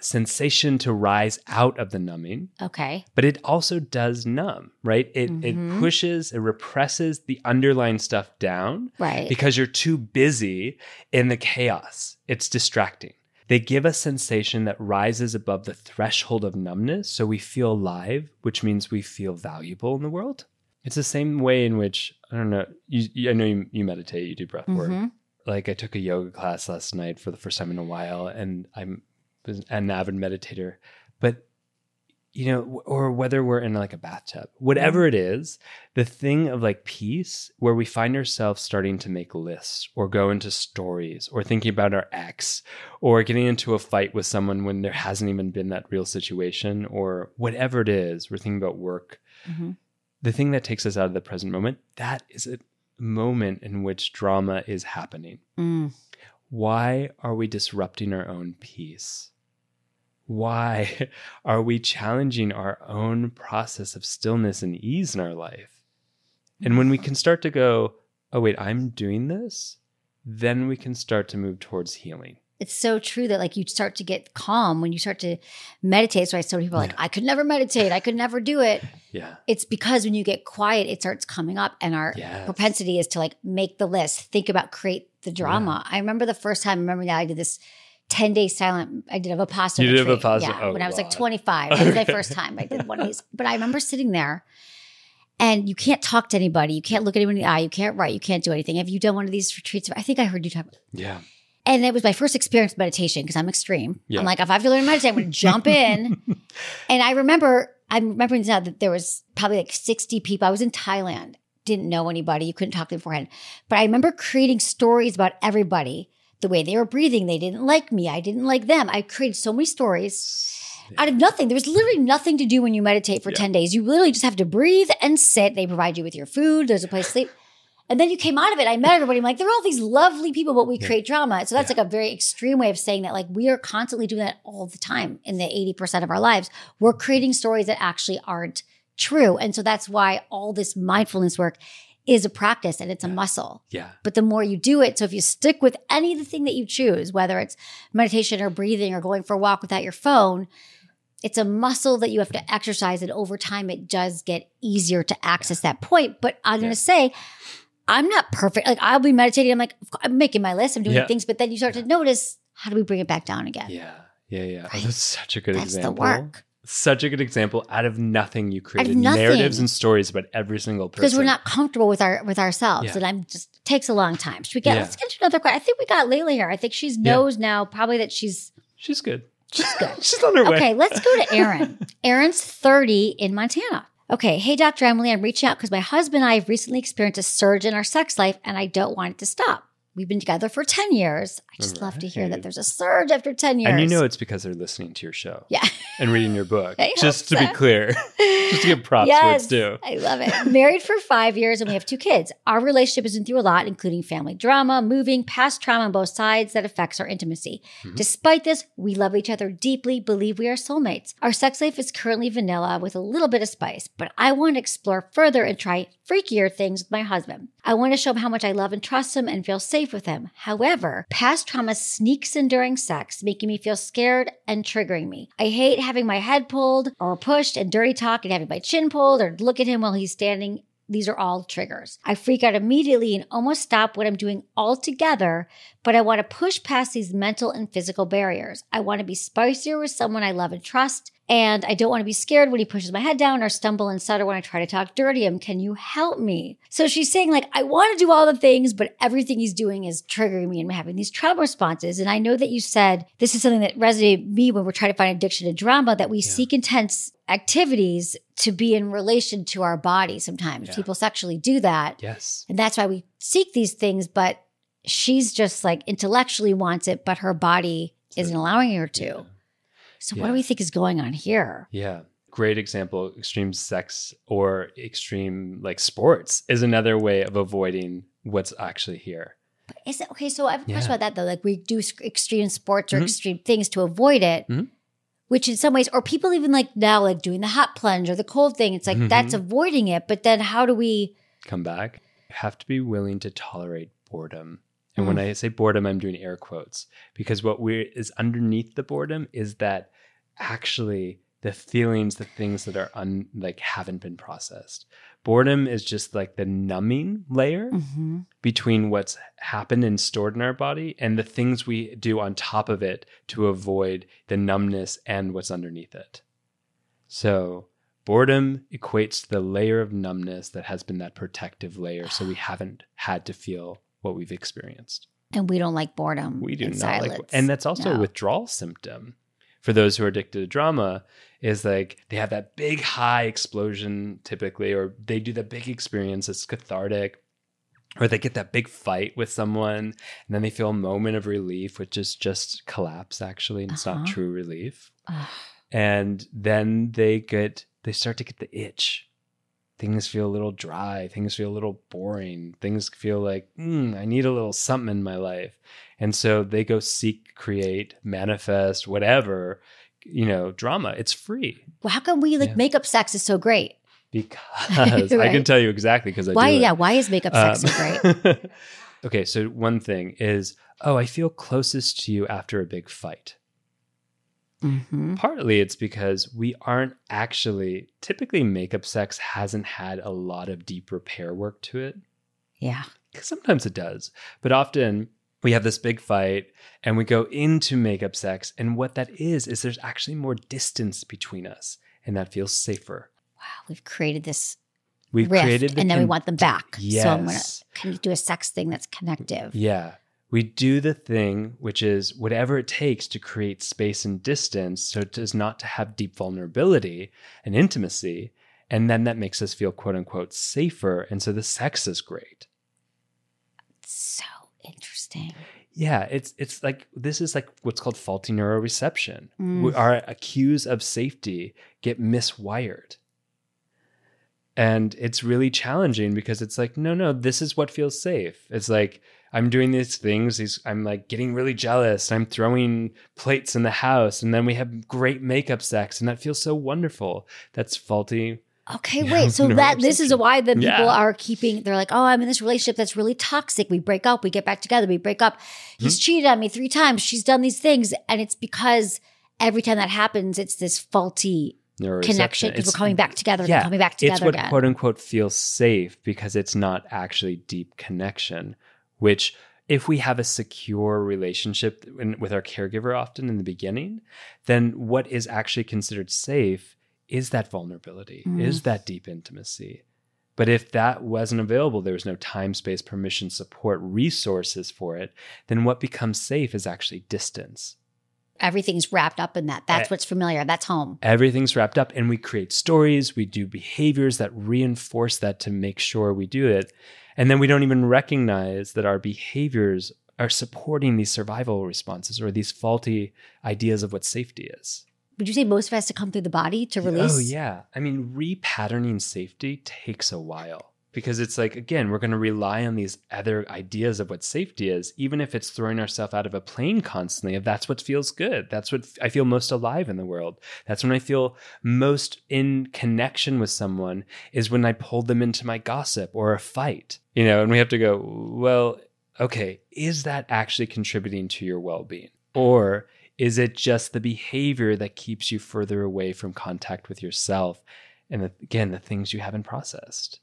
Speaker 1: sensation to rise out of the numbing.
Speaker 2: Okay.
Speaker 1: But it also does numb, right? It pushes, it represses the underlying stuff down.
Speaker 2: Right.
Speaker 1: Because you're too busy in the chaos. It's distracting. They give a sensation that rises above the threshold of numbness. So we feel alive, which means we feel valuable in the world. It's the same way in which, I don't know, I know you meditate, you do breath work. Like, I took a yoga class last night for the first time in a while, and I'm an avid meditator, but or whether we're in like a bathtub, whatever it is, the thing of like peace, where we find ourselves starting to make lists or go into stories or thinking about our ex or getting into a fight with someone when there hasn't even been that real situation, or whatever it is, we're thinking about work. The thing that takes us out of the present moment, that is a moment in which drama is happening. Why are we disrupting our own peace? Why are we challenging our own process of stillness and ease in our life? And when we can start to go, oh, wait, I'm doing this, then we can start to move towards healing.
Speaker 2: It's so true that like you start to get calm when you start to meditate. So I saw people like, I could never meditate. I could never do it.
Speaker 1: Yeah.
Speaker 2: It's because when you get quiet, it starts coming up, and our propensity is to like make the list, think about, create the drama. I remember the first time, that I did this 10-day silent, I did a Vipassana.
Speaker 1: You did a Vipassana?
Speaker 2: Yeah, when I was like 25. That was my first time. I did one of these. But I remember sitting there, and you can't talk to anybody. You can't look at anyone in the eye. You can't write. You can't do anything. Have you done one of these retreats? I think I heard you talk about it.
Speaker 1: Yeah.
Speaker 2: And it was my first experience with meditation because I'm extreme.
Speaker 1: Yeah.
Speaker 2: I'm like, if I have to learn to meditate, I'm going to jump in. And I'm remembering now that there was probably like 60 people. I was in Thailand, didn't know anybody. You couldn't talk to them beforehand. But I remember creating stories about everybody, the way they were breathing. They didn't like me. I didn't like them. I created so many stories out of nothing. There was literally nothing to do when you meditate for 10 days. You literally just have to breathe and sit. They provide you with your food. There's a place to sleep. And then you came out of it. I met everybody. I'm like, they're all these lovely people, but we create drama. So that's like a very extreme way of saying that. Like we are constantly doing that all the time in the 80% of our lives. We're creating stories that actually aren't true. And so that's why all this mindfulness work is a practice and it's a muscle.
Speaker 1: Yeah.
Speaker 2: But the more you do it, so if you stick with any of the thing that you choose, whether it's meditation or breathing or going for a walk without your phone, it's a muscle that you have to exercise. And over time, it does get easier to access that point. But I'm going to say, I'm not perfect. Like I'll be meditating. I'm like, I'm making my list. I'm doing things. But then you start to notice, how do we bring it back down again?
Speaker 1: Yeah.
Speaker 2: Right?
Speaker 1: Oh, that's such a good example.
Speaker 2: That's the work.
Speaker 1: Such a good example. Out of nothing, you created narratives and stories about every single person.
Speaker 2: Because we're not comfortable with ourselves. And takes a long time. Should we let's get to another question. I think we got Layla here. I think she knows now probably that she's
Speaker 1: good.
Speaker 2: She's good.
Speaker 1: She's on her way.
Speaker 2: Okay, let's go to Erin. Erin's 30 in Montana. Okay, hey, Dr. Emily, I'm reaching out because my husband and I have recently experienced a surge in our sex life and I don't want it to stop. We've been together for 10 years. I just love to hear that there's a surge after 10 years.
Speaker 1: And you know it's because they're listening to your show.
Speaker 2: Yeah.
Speaker 1: And reading your book. Just to be clear. Just to give props where it's due.
Speaker 2: I love it. Married for 5 years and we have 2 kids. Our relationship has been through a lot, including family drama, moving, past trauma on both sides that affects our intimacy. Mm-hmm. Despite this, we love each other deeply, believe we are soulmates. Our sex life is currently vanilla with a little bit of spice, but I want to explore further and try freakier things with my husband. I want to show him how much I love and trust him and feel safe with him. However, past trauma sneaks in during sex, making me feel scared and triggering me. I hate having my head pulled or pushed and dirty talk and having my chin pulled or look at him while he's standing. These are all triggers. I freak out immediately and almost stop what I'm doing altogether, but I want to push past these mental and physical barriers. I want to be spicier with someone I love and trust, and I don't want to be scared when he pushes my head down or stumble and stutter when I try to talk dirty to him. Can you help me? So she's saying like, I want to do all the things, but everything he's doing is triggering me and I'm having these trauma responses. And I know that you said this is something that resonated with me when we're trying to find addiction to drama, that we seek intense activities to be in relation to our body. Sometimes people sexually do that.
Speaker 1: Yes.
Speaker 2: And that's why we seek these things, but she's just like intellectually wants it, but her body isn't allowing her to.
Speaker 1: Yeah.
Speaker 2: So what do we think is going on here?
Speaker 1: Yeah. Great example. Extreme sex or extreme like sports is another way of avoiding what's actually here.
Speaker 2: But is it okay? So I have a question about that though. Like we do extreme sports or extreme things to avoid it, which in some ways, or people even like now, like doing the hot plunge or the cold thing. It's like that's avoiding it. But then how do we
Speaker 1: come back? You have to be willing to tolerate boredom. And when I say boredom, I'm doing air quotes because what is underneath the boredom is that actually the feelings, the things that are haven't been processed. Boredom is just like the numbing layer between what's happened and stored in our body and the things we do on top of it to avoid the numbness and what's underneath it. So boredom equates to the layer of numbness that has been that protective layer. So we haven't had to feel what we've experienced.
Speaker 2: And we don't like boredom.
Speaker 1: We do not like, and that's also a withdrawal symptom. For those who are addicted to drama, is like they have that big high explosion typically, or they do the big experience that's cathartic, or they get that big fight with someone, and then they feel a moment of relief, which is just collapse actually, and it's not true relief. And then they start to get the itch. Things feel a little dry. Things feel a little boring. Things feel like, I need a little something in my life. And so they go seek, create, manifest, whatever, drama. It's free.
Speaker 2: Well, how come we makeup sex is so great?
Speaker 1: Because I can tell you exactly because I do it.
Speaker 2: Why is makeup sex so great?
Speaker 1: Okay, so one thing is, oh, I feel closest to you after a big fight.
Speaker 2: Mm-hmm.
Speaker 1: Partly it's because we aren't actually, typically makeup sex hasn't had a lot of deep repair work to it.
Speaker 2: Yeah.
Speaker 1: Sometimes it does, but often we have this big fight and we go into makeup sex. And what that is there's actually more distance between us, and that feels safer.
Speaker 2: Wow. We've created this
Speaker 1: We've
Speaker 2: rift,
Speaker 1: created
Speaker 2: and then we want them back.
Speaker 1: Yes.
Speaker 2: So I'm going to do a sex thing that's connective.
Speaker 1: Yeah. We do the thing, which is whatever it takes to create space and distance so it does not to have deep vulnerability and intimacy. And then that makes us feel, quote unquote, safer. And so the sex is great.
Speaker 2: So interesting.
Speaker 1: Yeah, it's like, this is like what's called faulty neuroreception. Our cues of safety get miswired. And it's really challenging because it's like, no, this is what feels safe. It's like, I'm doing these things. I'm like getting really jealous. I'm throwing plates in the house. And then we have great makeup sex. And that feels so wonderful. That's faulty.
Speaker 2: Okay, wait. So this is why the people are they're like, oh, I'm in this relationship that's really toxic. We break up. We get back together. We break up. He's cheated on me 3 times. She's done these things. And it's because every time that happens, it's this faulty connection because we're coming back together and coming back together
Speaker 1: again. It's what quote unquote feels safe because it's not actually deep connection, which if we have a secure relationship with our caregiver often in the beginning, then what is actually considered safe is that vulnerability, is that deep intimacy. But if that wasn't available, there was no time, space, permission, support, resources for it, then what becomes safe is actually distance.
Speaker 2: Everything's wrapped up in that. That's what's familiar. That's home.
Speaker 1: Everything's wrapped up, and we create stories. We do behaviors that reinforce that to make sure we do it. And then we don't even recognize that our behaviors are supporting these survival responses or these faulty ideas of what safety is.
Speaker 2: Would you say most of it has to come through the body to release?
Speaker 1: Oh, yeah. I mean, repatterning safety takes a while. Because it's like, again, we're going to rely on these other ideas of what safety is, even if it's throwing ourselves out of a plane constantly, if that's what feels good. That's what I feel most alive in the world. That's when I feel most in connection with someone, is when I pull them into my gossip or a fight, and we have to go, well, okay, is that actually contributing to your well-being? Or is it just the behavior that keeps you further away from contact with yourself? And again, the things you haven't processed.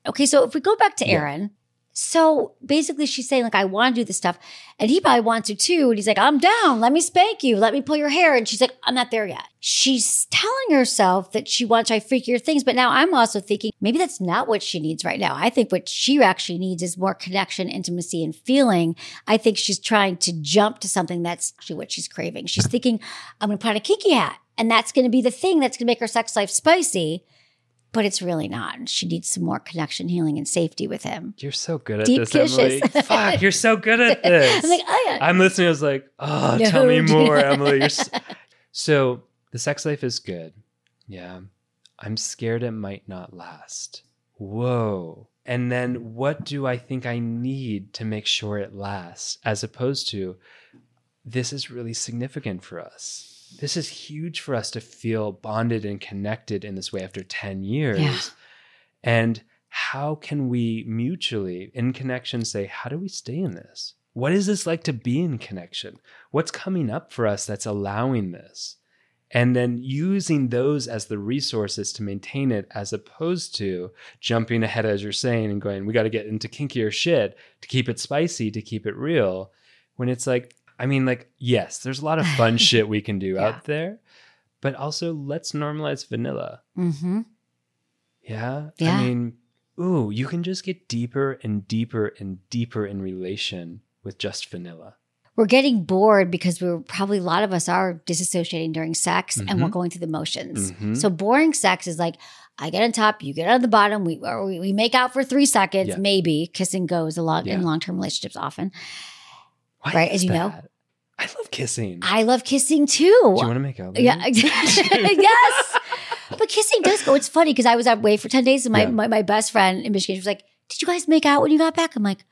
Speaker 2: Okay, so if we go back to Aaron, so basically she's saying, like, I want to do this stuff. And he probably wants to too. And he's like, I'm down. Let me spank you. Let me pull your hair. And she's like, I'm not there yet. She's telling herself that she wants to try freakier things. But now I'm also thinking maybe that's not what she needs right now. I think what she actually needs is more connection, intimacy, and feeling. I think she's trying to jump to something that's actually what she's craving. She's thinking, I'm going to put on a kinky hat. And that's going to be the thing that's going to make her sex life spicy. But it's really not. She needs some more connection, healing, and safety with him.
Speaker 1: You're so good at
Speaker 2: Deep
Speaker 1: this,
Speaker 2: kisses.
Speaker 1: Emily. Fuck, you're so good at this.
Speaker 2: I'm like, oh yeah.
Speaker 1: I'm listening. I was like, oh,
Speaker 2: No,
Speaker 1: tell me more, Emily. So the sex life is good. Yeah. I'm scared it might not last. Whoa. And then what do I think I need to make sure it lasts? As opposed to, this is really significant for us. This is huge for us to feel bonded and connected in this way after 10 years.
Speaker 2: Yeah.
Speaker 1: And how can we mutually, in connection, say, how do we stay in this? What is this like to be in connection? What's coming up for us that's allowing this? And then using those as the resources to maintain it, as opposed to jumping ahead, as you're saying, and going, we got to get into kinkier shit to keep it spicy, to keep it real. When it's like, I mean, like, yes, there's a lot of fun shit we can do out there, but also let's normalize vanilla. Mm-hmm. Yeah? I mean, you can just get deeper and deeper and deeper in relation with just vanilla.
Speaker 2: We're getting bored because a lot of us are disassociating during sex and we're going through the motions. Mm-hmm. So boring sex is like, I get on top, you get on the bottom, we make out for 3 seconds, maybe. Kissing goes in long-term relationships often.
Speaker 1: Why
Speaker 2: right,
Speaker 1: as
Speaker 2: you know?
Speaker 1: I love kissing.
Speaker 2: I love kissing too.
Speaker 1: Do you want to make out later?
Speaker 2: Yeah, yes. But kissing does go. It's funny because I was away for 10 days and my best friend in Michigan was like, did you guys make out when you got back? I'm like,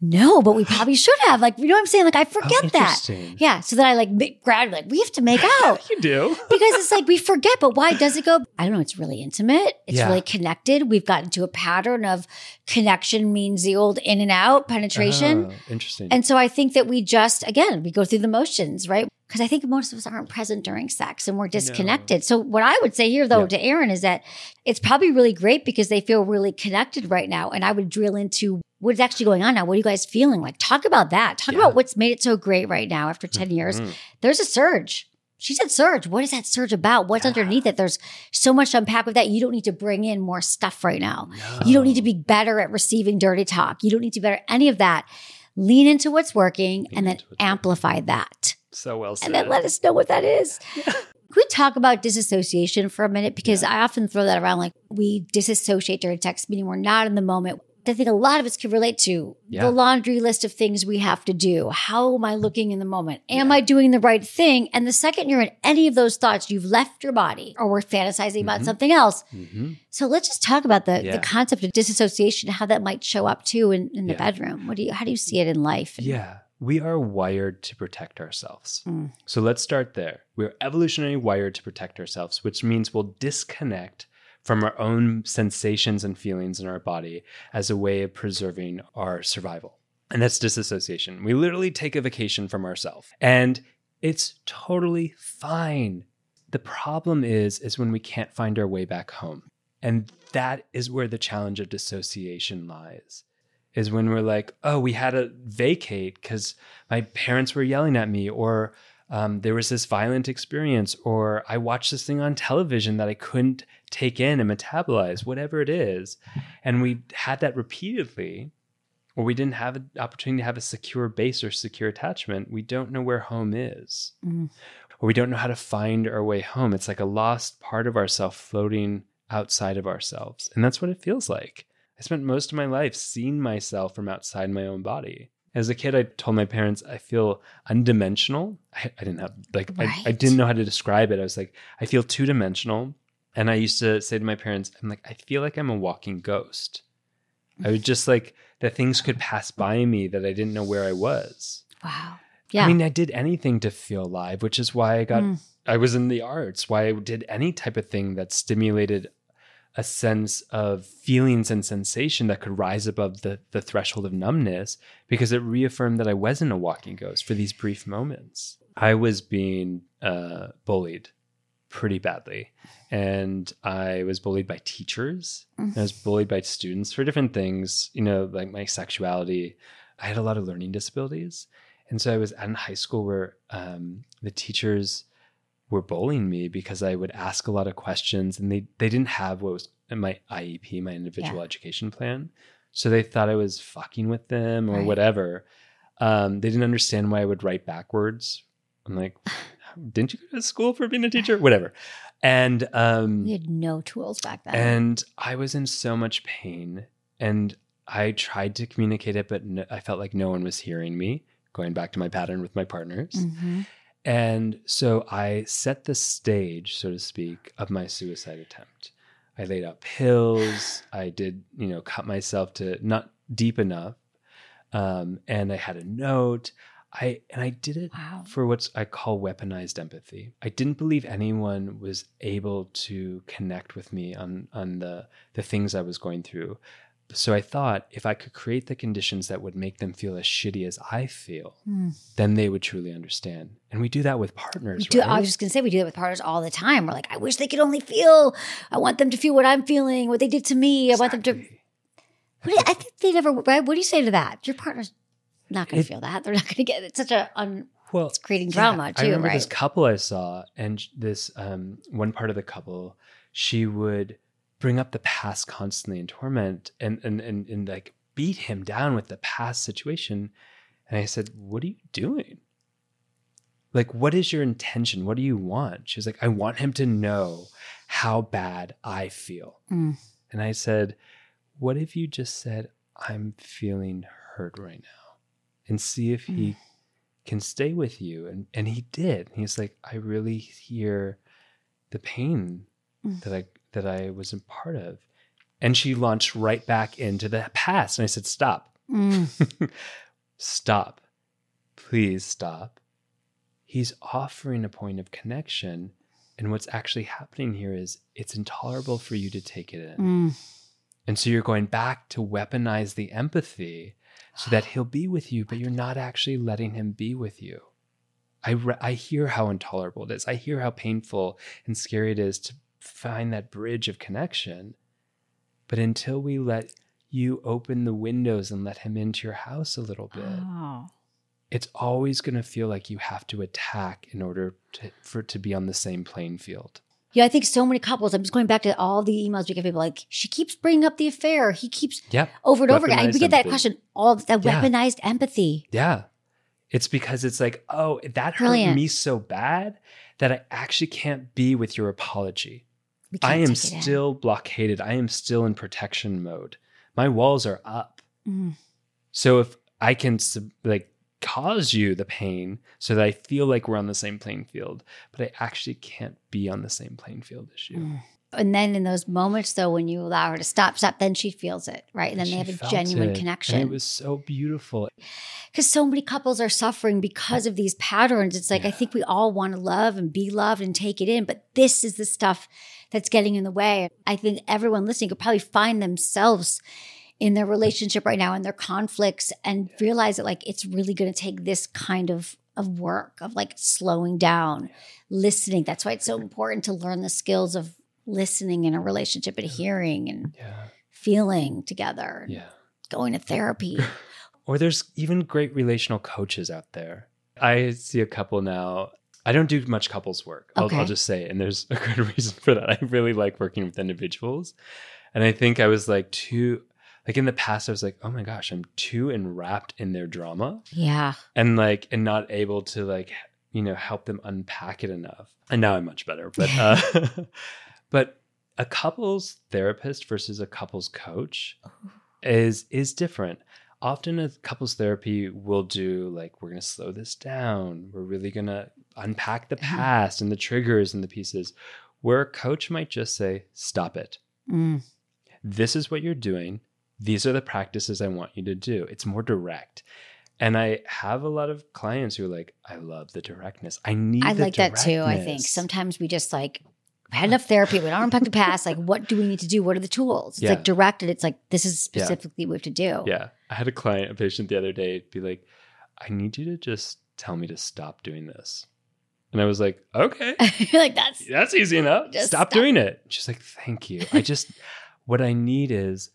Speaker 2: No, but we probably should have. Like, you know what I'm saying? Like, I forget that. Yeah. So then I grab, like, we have to make out.
Speaker 1: You do.
Speaker 2: Because it's like, we forget, but why does it go? I don't know. It's really intimate. It's really connected. We've gotten to a pattern of connection means the old in and out penetration.
Speaker 1: Oh, interesting.
Speaker 2: And so I think that we just, again, we go through the motions, right? Because I think most of us aren't present during sex and we're disconnected. No. So what I would say here, though, to Aaron is that it's probably really great because they feel really connected right now. And I would drill into what's actually going on now. What are you guys feeling? Like, talk about that. Talk about what's made it so great right now after 10 years. There's a surge. She said surge. What is that surge about? What's underneath it? There's so much to unpack with that. You don't need to bring in more stuff right now. No. You don't need to be better at receiving dirty talk. You don't need to be better at any of that. Lean into what's working and then amplify that.
Speaker 1: So well said.
Speaker 2: And then let us know what that is. Can we talk about disassociation for a minute? Because I often throw that around like we disassociate during text, meaning we're not in the moment. I think a lot of us can relate to the laundry list of things we have to do. How am I looking in the moment? Am I doing the right thing? And the second you're in any of those thoughts, you've left your body or we're fantasizing about something else. So let's just talk about the concept of disassociation, how that might show up too in the bedroom. How do you see it in life?
Speaker 1: We are wired to protect ourselves. So let's start there. We're evolutionarily wired to protect ourselves, which means we'll disconnect from our own sensations and feelings in our body as a way of preserving our survival. And that's disassociation. We literally take a vacation from ourselves. And it's totally fine. The problem is when we can't find our way back home. And that is where the challenge of dissociation lies. Is when we're like, oh, we had to vacate because my parents were yelling at me, or there was this violent experience, or I watched this thing on television that I couldn't take in and metabolize, whatever it is. And we had that repeatedly, or we didn't have an opportunity to have a secure base or secure attachment. We don't know where home is, or we don't know how to find our way home. It's like a lost part of ourselves floating outside of ourselves. And that's what it feels like. I spent most of my life seeing myself from outside my own body. As a kid, I told my parents I feel undimensional. I didn't have I didn't know how to describe it. I was like, I feel two-dimensional. And I used to say to my parents, I'm like, I feel like I'm a walking ghost. I was just like that things could pass by me that I didn't know where I was.
Speaker 2: Wow. Yeah.
Speaker 1: I mean, I did anything to feel alive, which is why I was in the arts, why I did any type of thing that stimulated a sense of feelings and sensation that could rise above the threshold of numbness, because it reaffirmed that I wasn't a walking ghost for these brief moments. I was being bullied pretty badly. And I was bullied by teachers. I was bullied by students for different things, like my sexuality. I had a lot of learning disabilities. And so I was in high school where the teachers were bullying me because I would ask a lot of questions, and they didn't have what was in my IEP, my individual education plan. So they thought I was fucking with them or whatever. They didn't understand why I would write backwards. I'm like, didn't you go to school for being a teacher? Whatever. And
Speaker 2: we had no tools back then.
Speaker 1: And I was in so much pain, and I tried to communicate it, but I felt like no one was hearing me, going back to my pattern with my partners. And so I set the stage, so to speak, of my suicide attempt. I laid out pills. I did, cut myself to not deep enough. And I had a note. I did it for what I call weaponized empathy. I didn't believe anyone was able to connect with me on the things I was going through. So I thought if I could create the conditions that would make them feel as shitty as I feel, then they would truly understand. And we do that with partners, right?
Speaker 2: I was just going to say, we do that with partners all the time. We're like, I wish they could only feel. I want them to feel what I'm feeling, what they did to me. I want them to. I think they never, right? What do you say to that? Your partner's not going to feel that. They're not going to get it. It's such it's creating drama too,
Speaker 1: I remember
Speaker 2: right?
Speaker 1: this couple I saw, and this one part of the couple, she would bring up the past constantly in torment and like beat him down with the past situation. And I said, what are you doing? Like, what is your intention? What do you want? She was like, I want him to know how bad I feel. And I said, what if you just said, I'm feeling hurt right now, and see if he can stay with you. And he did. He's like, I really hear the pain that I wasn't part of. And she launched right back into the past. And I said, stop. Stop. Please stop. He's offering a point of connection. And what's actually happening here is it's intolerable for you to take it in. And so you're going back to weaponize the empathy so that he'll be with you, but you're not actually letting him be with you. I hear how intolerable it is. I hear how painful and scary it is to find that bridge of connection. But until we let you open the windows and let him into your house a little bit, it's always going to feel like you have to attack in order for it to be on the same playing field.
Speaker 2: Yeah, I think so many couples, I'm just going back to all the emails we get, people like, she keeps bringing up the affair. He keeps over and over again. We get that question, all that weaponized empathy.
Speaker 1: Yeah. It's because it's like, oh, that hurt me so bad that I actually can't be with your apology. I am still blockaded. I am still in protection mode. My walls are up. So if I can cause you the pain so that I feel like we're on the same playing field, but I actually can't be on the same playing field as you.
Speaker 2: And then in those moments, though, when you allow her to stop, then she feels it, right? And then they have a genuine connection.
Speaker 1: And it was so beautiful.
Speaker 2: Because so many couples are suffering because of these patterns. It's like, I think we all want to love and be loved and take it in, but this is the stuff that's getting in the way. I think everyone listening could probably find themselves in their relationship right now and their conflicts and realize that like it's really going to take this kind of work of like slowing down, listening. That's why it's so important to learn the skills of listening in a relationship and hearing and feeling together, going to therapy.
Speaker 1: Or there's even great relational coaches out there. I see a couple now. I don't do much couples work. I'll just say, and there's a good reason for that. I really like working with individuals. And I think I was like in the past, I was like, oh my gosh, I'm too enwrapped in their drama.
Speaker 2: Yeah.
Speaker 1: And not able to help them unpack it enough. And now I'm much better. But but a couples therapist versus a couples coach is different. Often a couples therapy will do we're going to slow this down. We're really going to unpack the past and the triggers and the pieces, where a coach might just say, stop it. This is what you're doing. These are the practices I want you to do. It's more direct. And I have a lot of clients who are like, I love the directness. I like
Speaker 2: that too, I think. Sometimes we just we had enough therapy. We don't unpack the past. What do we need to do? What are the tools? It's directed. It's this is specifically what we have to do.
Speaker 1: Yeah. I had a patient the other day be like, I need you to just tell me to stop doing this. And I was like, okay.
Speaker 2: You're like,
Speaker 1: that's easy enough. Stop doing it. She's like, thank you. What I need is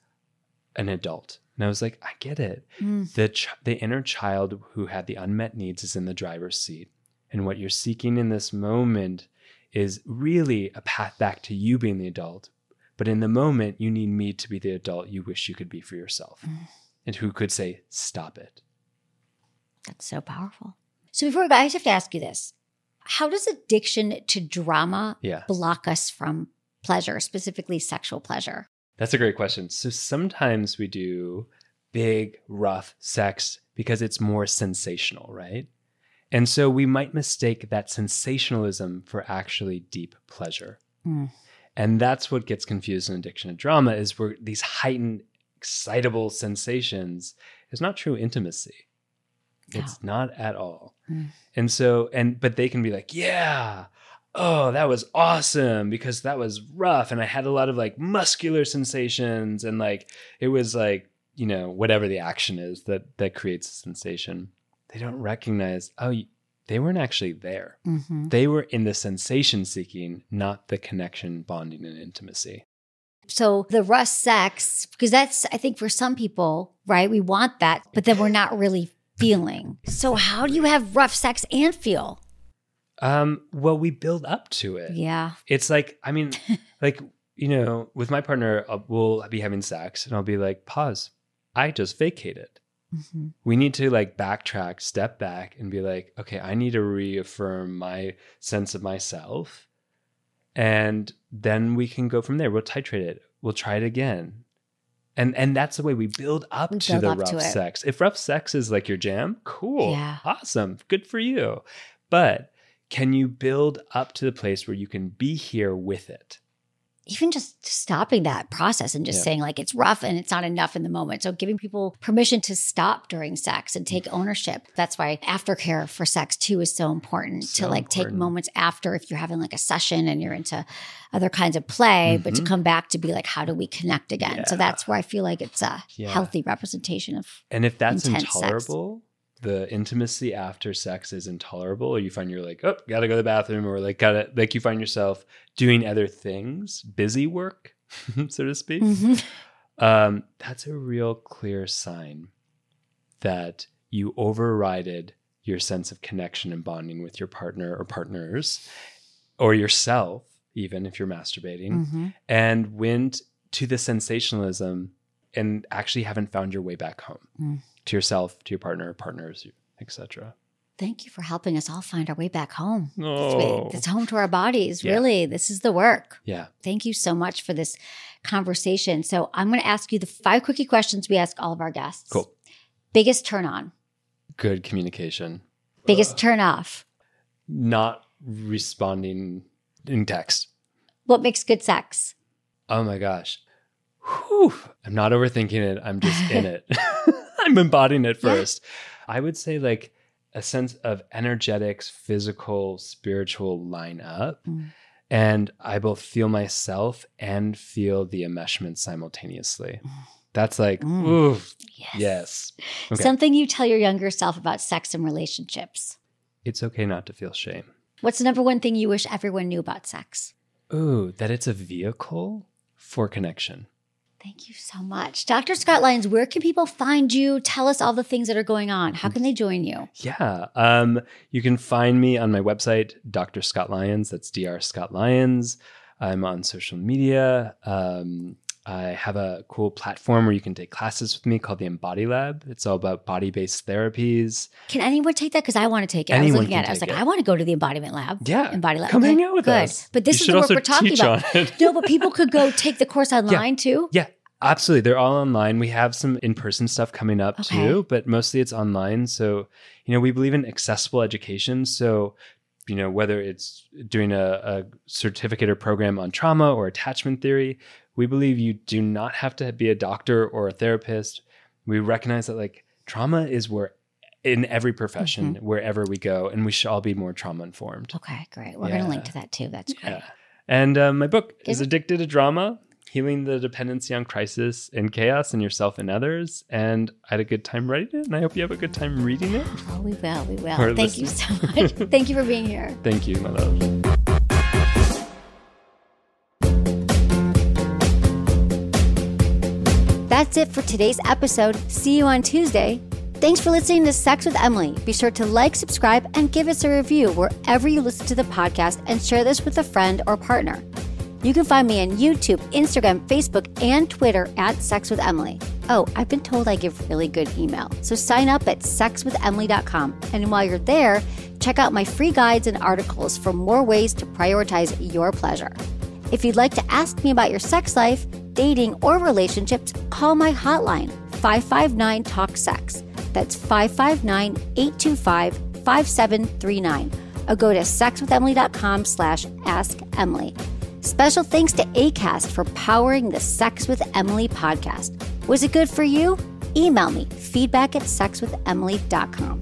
Speaker 1: an adult. And I was like, I get it. The inner child who had the unmet needs is in the driver's seat. And what you're seeking in this moment is really a path back to you being the adult. But in the moment, you need me to be the adult you wish you could be for yourself. And who could say, stop it.
Speaker 2: That's so powerful. So before we go, I just have to ask you this. How does addiction to drama block us from pleasure, specifically sexual pleasure?
Speaker 1: That's a great question. So sometimes we do big, rough sex because it's more sensational, right? And so we might mistake that sensationalism for actually deep pleasure. And that's what gets confused in addiction to drama is where these heightened, excitable sensations is not true intimacy. No. It's not at all. And so, but they can be like, yeah, oh, that was awesome because that was rough. And I had a lot of muscular sensations and it was whatever the action is that creates a sensation. They don't recognize, they weren't actually there. They were in the sensation seeking, not the connection, bonding, and intimacy.
Speaker 2: So the rough sex, because that's, I think for some people, right, we want that, but then we're not really feeling. So how do you have rough sex and feel?
Speaker 1: Well, we build up to it.
Speaker 2: Yeah.
Speaker 1: It's with my partner, we'll be having sex and I'll be like, pause. I just vacated. We need to backtrack, step back and be like, okay, I need to reaffirm my sense of myself. And then we can go from there. We'll titrate it. We'll try it again. And that's the way we build up to the rough sex. If rough sex is your jam, cool. Yeah. Awesome. Good for you. But can you build up to the place where you can be here with it?
Speaker 2: even just stopping that process and just saying like it's rough and it's not enough in the moment. So giving people permission to stop during sex and take ownership. That's why aftercare for sex too is so important take moments after if you're having like a session and you're into other kinds of play, but to come back to be like, how do we connect again? Yeah. So that's where I feel like it's a healthy representation of
Speaker 1: And if that's intolerable,
Speaker 2: sex.
Speaker 1: The intimacy after sex is intolerable, or you find you're like, oh, gotta go to the bathroom, or like you find yourself doing other things, busy work, so to speak. That's a real clear sign that you overrided your sense of connection and bonding with your partner or partners, or yourself, even if you're masturbating, and went to the sensationalism and actually haven't found your way back home. To yourself, to your partner, partners, etc.
Speaker 2: Thank you for helping us all find our way back home.
Speaker 1: Oh.
Speaker 2: It's home to our bodies. Yeah. Really, this is the work.
Speaker 1: Yeah.
Speaker 2: Thank you so much for this conversation. So I'm going to ask you the 5 quickie questions we ask all of our guests.
Speaker 1: Cool.
Speaker 2: Biggest turn on?
Speaker 1: Good communication.
Speaker 2: Biggest turn off?
Speaker 1: Not responding in text.
Speaker 2: What makes good sex?
Speaker 1: Oh my gosh. Whew. I'm not overthinking it. I'm just in it. I'm embodying it first. Yeah. I would say like a sense of energetics, physical, spiritual line up. And I both feel myself and feel the enmeshment simultaneously. That's like, ooh, yes. Okay.
Speaker 2: Something you tell your younger self about sex and relationships.
Speaker 1: It's okay not to feel shame.
Speaker 2: What's the number one thing you wish everyone knew about sex?
Speaker 1: Ooh, that it's a vehicle for connection.
Speaker 2: Thank you so much. Dr. Scott Lyons, where can people find you? Tell us all the things that are going on. How can they join you?
Speaker 1: Yeah. You can find me on my website, Dr. Scott Lyons. That's Dr. Scott Lyons. I'm on social media. I have a cool platform where you can take classes with me called the Embody Lab. It's all about body-based therapies.
Speaker 2: Can anyone take that? Because I want to take it. I was looking at it. I was like, I want to go to the Embodiment Lab.
Speaker 1: Yeah.
Speaker 2: Embody Lab.
Speaker 1: Come hang out with us.
Speaker 2: But this is the work we're talking about. No, but people could go take the course online too?
Speaker 1: Yeah, absolutely. They're all online. We have some in-person stuff coming up too, but mostly it's online. So, we believe in accessible education. So, whether it's doing a certificate or program on trauma or attachment theory, we believe you do not have to be a doctor or a therapist. We recognize that like trauma is in every profession, wherever we go, and we should all be more trauma informed.
Speaker 2: Okay, great. We're going to link to that too. That's great.
Speaker 1: Yeah. And my book is Addicted to Drama, Healing the Dependency on Crisis and Chaos in Yourself and Others. And I had a good time writing it, and I hope you have a good time reading it.
Speaker 2: Oh, we will. Thank you so much. Thank you for being here.
Speaker 1: Thank you, my love.
Speaker 2: That's it for today's episode. See you on Tuesday. Thanks for listening to Sex with Emily. Be sure to like, subscribe, and give us a review wherever you listen to the podcast, and share this with a friend or partner. You can find me on YouTube, Instagram, Facebook, and Twitter at Sex with Emily. Oh, I've been told I give really good email. So sign up at sexwithemily.com. And while you're there, check out my free guides and articles for more ways to prioritize your pleasure. If you'd like to ask me about your sex life, dating, or relationships, call my hotline, 559-TALK-SEX. That's 559-825-5739. Or go to sexwithemily.com/askemily. Special thanks to Acast for powering the Sex with Emily podcast. Was it good for you? Email me, feedback@sexwithemily.com.